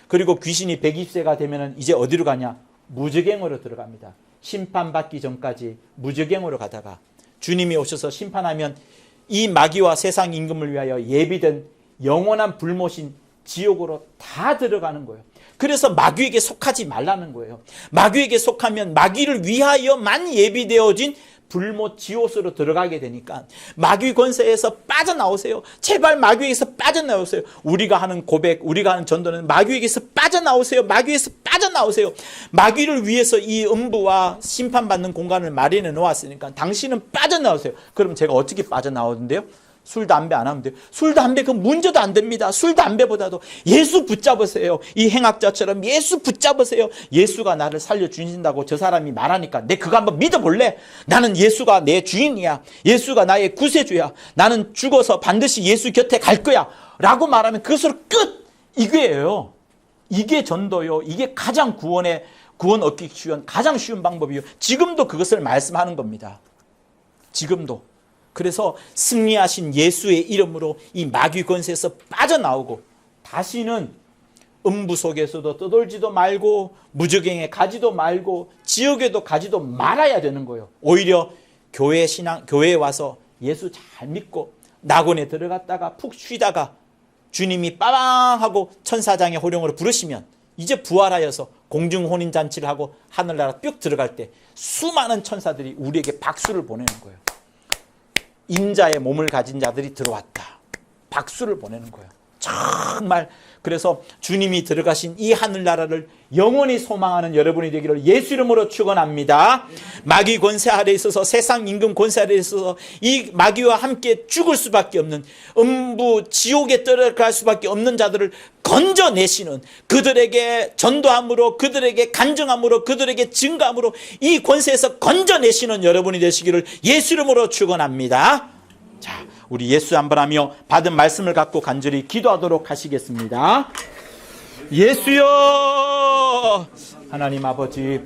그리고 귀신이 120세가 되면 이제 어디로 가냐? 무저갱으로 들어갑니다. 심판받기 전까지 무저갱으로 가다가 주님이 오셔서 심판하면 이 마귀와 세상 임금을 위하여 예비된 영원한 불못인 지옥으로 다 들어가는 거예요. 그래서 마귀에게 속하지 말라는 거예요. 마귀에게 속하면 마귀를 위하여만 예비되어진 불못 지옥으로 들어가게 되니까 마귀 권세에서 빠져나오세요. 제발 마귀에게서 빠져나오세요. 우리가 하는 고백, 우리가 하는 전도는 마귀에게서 빠져나오세요. 마귀에서 빠져나오세요. 마귀를 위해서 이 음부와 심판받는 공간을 마련해 놓았으니까 당신은 빠져나오세요. 그럼 제가 어떻게 빠져나오는데요? 술, 담배 안 하면 돼요. 술, 담배 그 문제도 안 됩니다. 술, 담배보다도 예수 붙잡으세요. 이 행악자처럼 예수 붙잡으세요. 예수가 나를 살려주신다고 저 사람이 말하니까 내 그거 한번 믿어볼래? 나는 예수가 내 주인이야. 예수가 나의 구세주야. 나는 죽어서 반드시 예수 곁에 갈 거야. 라고 말하면 그것으로 끝! 이게예요. 이게 전도요. 이게 가장 구원 얻기 쉬운 가장 쉬운 방법이요. 지금도 그것을 말씀하는 겁니다. 지금도. 그래서 승리하신 예수의 이름으로 이 마귀 권세에서 빠져나오고 다시는 음부 속에서도 떠돌지도 말고 무저갱에 가지도 말고 지옥에도 가지도 말아야 되는 거예요. 오히려 교회에 와서 예수 잘 믿고 낙원에 들어갔다가 푹 쉬다가 주님이 빠방하고 천사장의 호령으로 부르시면 이제 부활하여서 공중혼인잔치를 하고 하늘나라 뿅 들어갈 때 수많은 천사들이 우리에게 박수를 보내는 거예요. 인자의 몸을 가진 자들이 들어왔다. 박수를 보내는 거예요. 정말 그래서 주님이 들어가신 이 하늘나라를 영원히 소망하는 여러분이 되기를 예수 이름으로 축원합니다. 마귀 권세 아래에 있어서 세상 임금 권세 아래에 있어서 이 마귀와 함께 죽을 수밖에 없는 음부 지옥에 들어갈 수밖에 없는 자들을 건져내시는 그들에게 전도함으로 그들에게 간증함으로 그들에게 증거함으로 이 권세에서 건져내시는 여러분이 되시기를 예수 이름으로 축원합니다. 자, 우리 예수 한번 하며 받은 말씀을 갖고 간절히 기도하도록 하시겠습니다. 예수여, 하나님 아버지,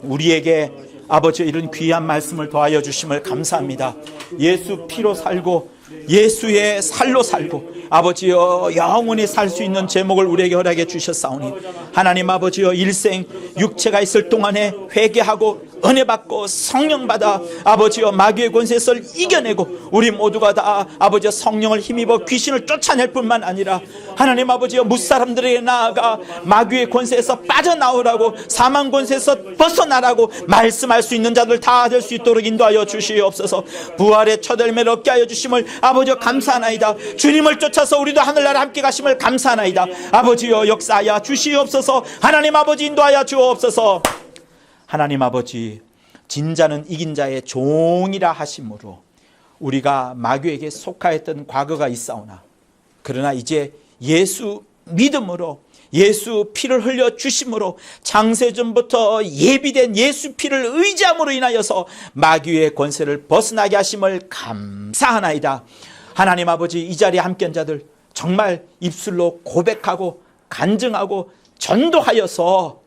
우리에게 아버지 이런 귀한 말씀을 더하여 주심을 감사합니다. 예수 피로 살고 예수의 살로 살고 아버지여 영원히 살 수 있는 제목을 우리에게 허락해 주셨사오니 하나님 아버지여 일생 육체가 있을 동안에 회개하고 은혜 받고 성령 받아 아버지여 마귀의 권세에서 이겨내고 우리 모두가 다 아버지여 성령을 힘입어 귀신을 쫓아낼 뿐만 아니라 하나님 아버지여 무사람들에게 나아가 마귀의 권세에서 빠져나오라고 사망 권세에서 벗어나라고 말씀할 수 있는 자들 다 될 수 있도록 인도하여 주시옵소서. 부활의 첫 열매를 얻게 하여 주심을 아버지여 감사하나이다. 주님을 쫓아서 우리도 하늘나라 함께 가심을 감사하나이다. 아버지여 역사하여 주시옵소서. 하나님 아버지 인도하여 주옵소서. 하나님 아버지, 진자는 이긴 자의 종이라 하심으로 우리가 마귀에게 속하였던 과거가 있사오나 그러나 이제 예수 믿음으로 예수 피를 흘려 주심으로 창세전부터 예비된 예수 피를 의지함으로 인하여서 마귀의 권세를 벗어나게 하심을 감사하나이다. 하나님 아버지, 이 자리에 함께한 자들 정말 입술로 고백하고 간증하고 전도하여서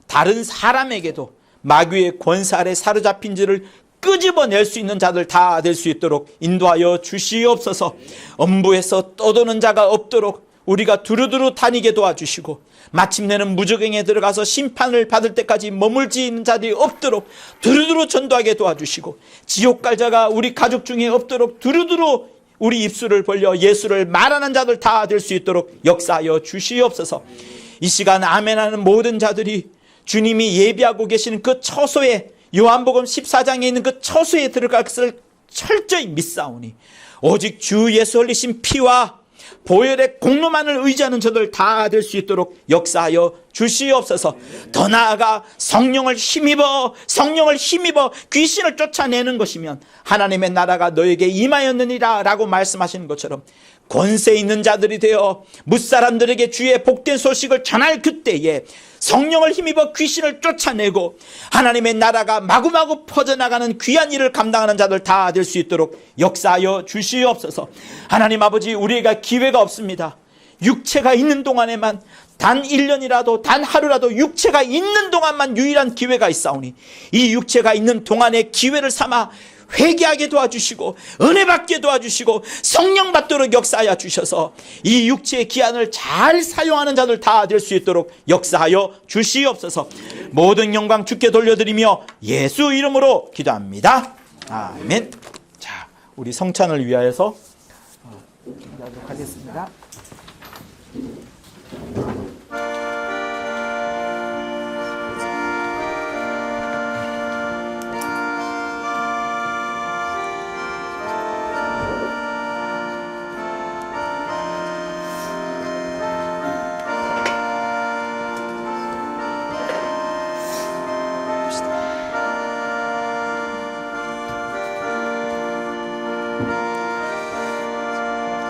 다른 사람에게도 마귀의 권세 아래 사로잡힌 자를 끄집어낼 수 있는 자들 다 될 수 있도록 인도하여 주시옵소서. 음부에서 떠도는 자가 없도록 우리가 두루두루 다니게 도와주시고 마침내는 무저갱에 들어가서 심판을 받을 때까지 머물지 있는 자들이 없도록 두루두루 전도하게 도와주시고 지옥 갈 자가 우리 가족 중에 없도록 두루두루 우리 입술을 벌려 예수를 말하는 자들 다 될 수 있도록 역사하여 주시옵소서. 이 시간 아멘하는 모든 자들이 주님이 예비하고 계시는 그 처소에, 요한복음 14장에 있는 그 처소에 들어갈 것을 철저히 믿사오니 오직 주 예수 흘리신 피와 보혈의 공로만을 의지하는 저들 다 될 수 있도록 역사하여 주시옵소서. 더 나아가 성령을 힘입어 귀신을 쫓아내는 것이면 하나님의 나라가 너에게 임하였느니라 라고 말씀하시는 것처럼 권세 있는 자들이 되어 무사람들에게 주의 복된 소식을 전할 그때에 성령을 힘입어 귀신을 쫓아내고 하나님의 나라가 마구마구 퍼져나가는 귀한 일을 감당하는 자들 다 될 수 있도록 역사하여 주시옵소서. 하나님 아버지, 우리가 기회가 없습니다. 육체가 있는 동안에만 단 1년이라도 단 하루라도 육체가 있는 동안만 유일한 기회가 있사오니 이 육체가 있는 동안의 기회를 삼아 회개하게 도와주시고 은혜 받게 도와주시고 성령 받도록 역사하여 주셔서 이 육체의 기한을 잘 사용하는 자들 다 될 수 있도록 역사하여 주시옵소서. 모든 영광 주께 돌려드리며 예수 이름으로 기도합니다. 아멘. 자, 우리 성찬을 위하여서 기도하도록 하겠습니다.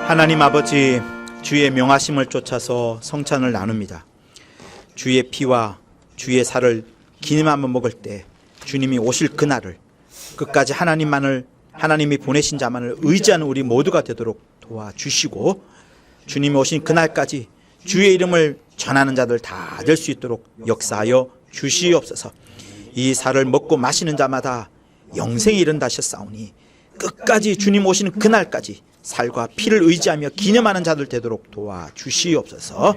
하나님 아버지, 주의 명하심을 쫓아서 성찬을 나눕니다. 주의 피와 주의 살을 기념하며 먹을 때 주님이 오실 그날을 끝까지 하나님이 보내신 자만을 의지하는 우리 모두가 되도록 도와주시고 주님이 오신 그날까지 주의 이름을 전하는 자들 다 될 수 있도록 역사하여 주시옵소서. 이 살을 먹고 마시는 자마다 영생에 이른다 하셨사오니 끝까지 주님 오시는 그날까지 살과 피를 의지하며 기념하는 자들 되도록 도와주시옵소서.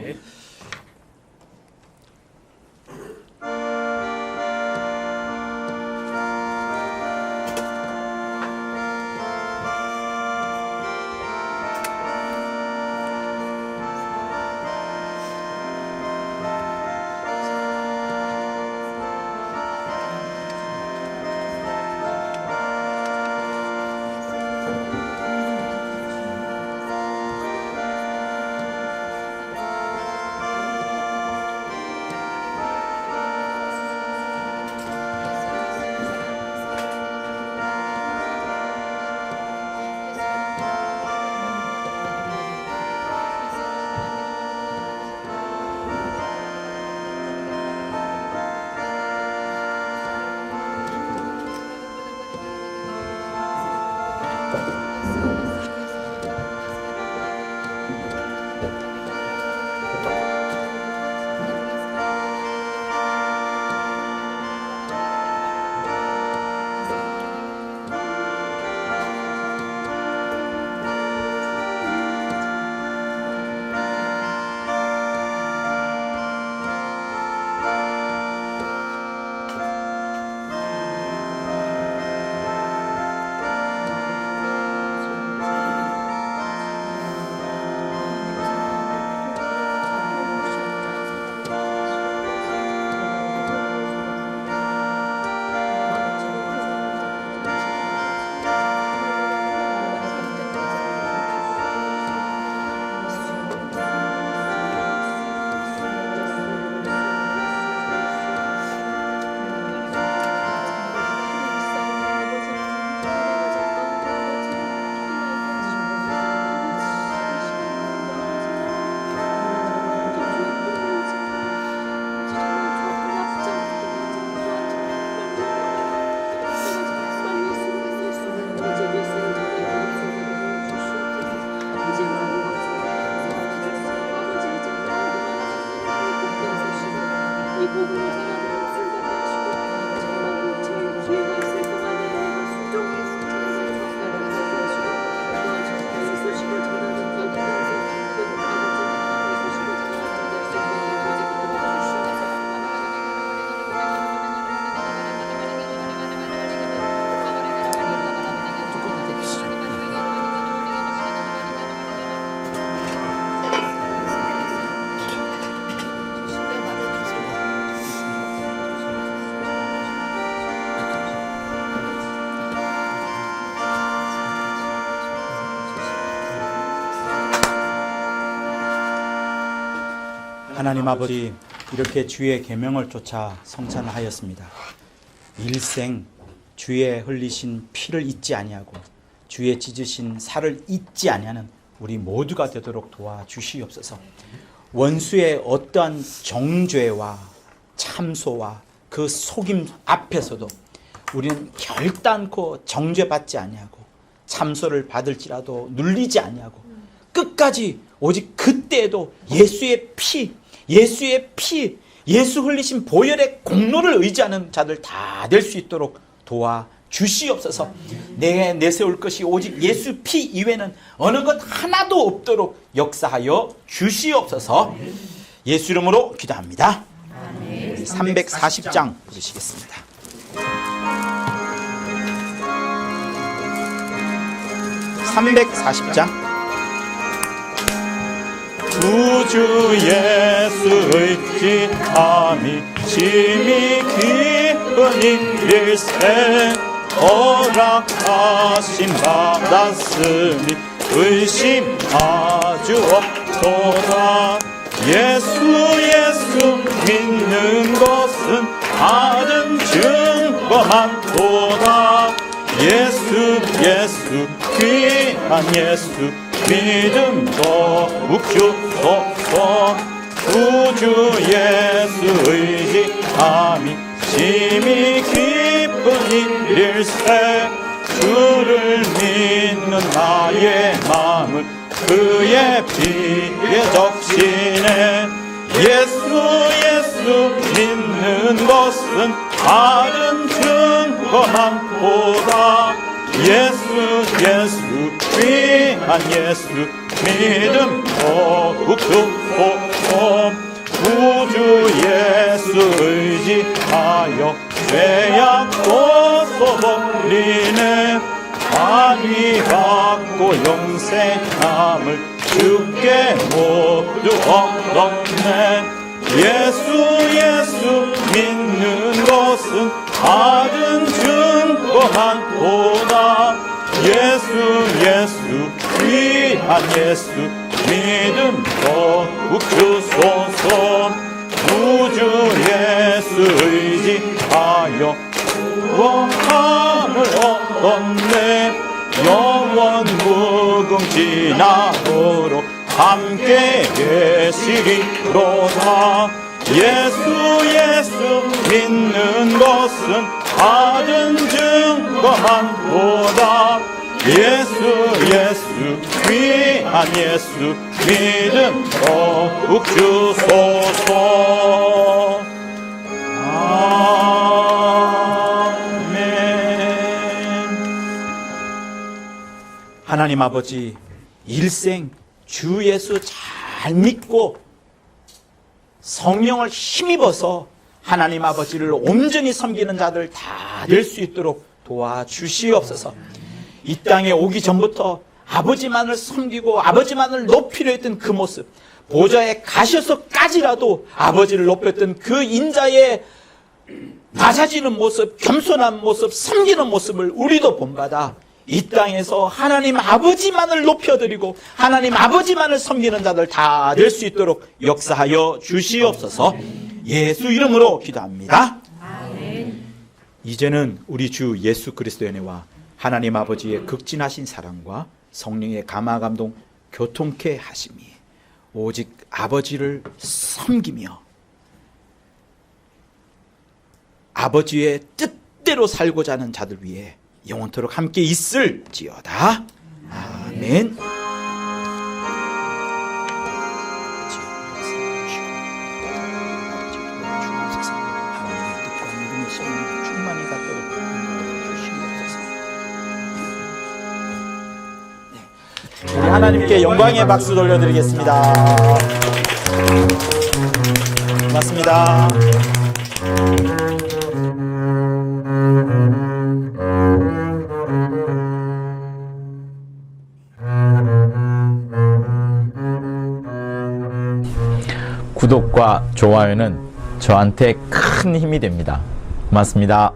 하나님 아버지, 이렇게 주의 계명을 쫓아 성찬을 하였습니다. 일생 주의 흘리신 피를 잊지 아니하고 주의 찢으신 살을 잊지 아니하는 우리 모두가 되도록 도와주시옵소서. 원수의 어떠한 정죄와 참소와 그 속임 앞에서도 우리는 결단코 정죄받지 아니하고 참소를 받을지라도 눌리지 아니하고 끝까지 오직 그때에도 예수의 피, 예수 흘리신 보혈의 공로를 의지하는 자들 다 될 수 있도록 도와주시옵소서. 내게 내세울 것이 오직 예수 피 이외에는 어느 것 하나도 없도록 역사하여 주시옵소서. 예수 이름으로 기도합니다. 340장 부르시겠습니다. (340장) 구주 예수의 지함이 심히 기쁜 일일세 허락하심 받았으니 의심하주 없도다. 예수 믿는 것은 다른 증거만 보다. 예수 귀한 예수 믿음 더욱 주소서. 구주 예수 의지함이 심히 기쁜 일일세 주를 믿는 나의 마음을 그의 피에 적시네. 예수 믿는 것은 다른 증거만 보다. 예수 귀한 예수 믿음 더욱 주소서. 구주 예수 의지하여 죄악 벗어버리네. 많이 받고 영생함을 주께 모두 얻었네. 예수 믿는 것은 다른 증거만 보다. 예수 귀한 예수 믿음 더욱 주소서. 구주 예수 의지하여 구원함을 얻었네. 영원 무궁지나도록 함께 계시리로다. 예수 믿는 것은 다른 증거만 보다. 예수 귀한 예수 믿음 더욱 주소서. 하나님 아버지, 일생 주 예수 잘 믿고 성령을 힘입어서 하나님 아버지를 온전히 섬기는 자들 다 될 수 있도록 도와주시옵소서. 이 땅에 오기 전부터 아버지만을 섬기고 아버지만을 높이려 했던 그 모습, 보좌에 가셔서까지라도 아버지를 높였던 그 인자의 낮아지는 모습, 겸손한 모습, 섬기는 모습을 우리도 본받아 이 땅에서 하나님 아버지만을 높여드리고 하나님 아버지만을 섬기는 자들 다 될 수 있도록 역사하여 주시옵소서. 예수 이름으로 기도합니다. 아멘. 이제는 우리 주 예수 그리스도의 은혜와 하나님 아버지의 극진하신 사랑과 성령의 감화감동 교통케 하심이 오직 아버지를 섬기며 아버지의 뜻대로 살고자 하는 자들 위해 영원토록 함께 있을지어다. 아멘. 우리 하나님께 영광의 박수 돌려드리겠습니다. 고맙습니다. 구독과 좋아요는 저한테 큰 힘이 됩니다. 고맙습니다.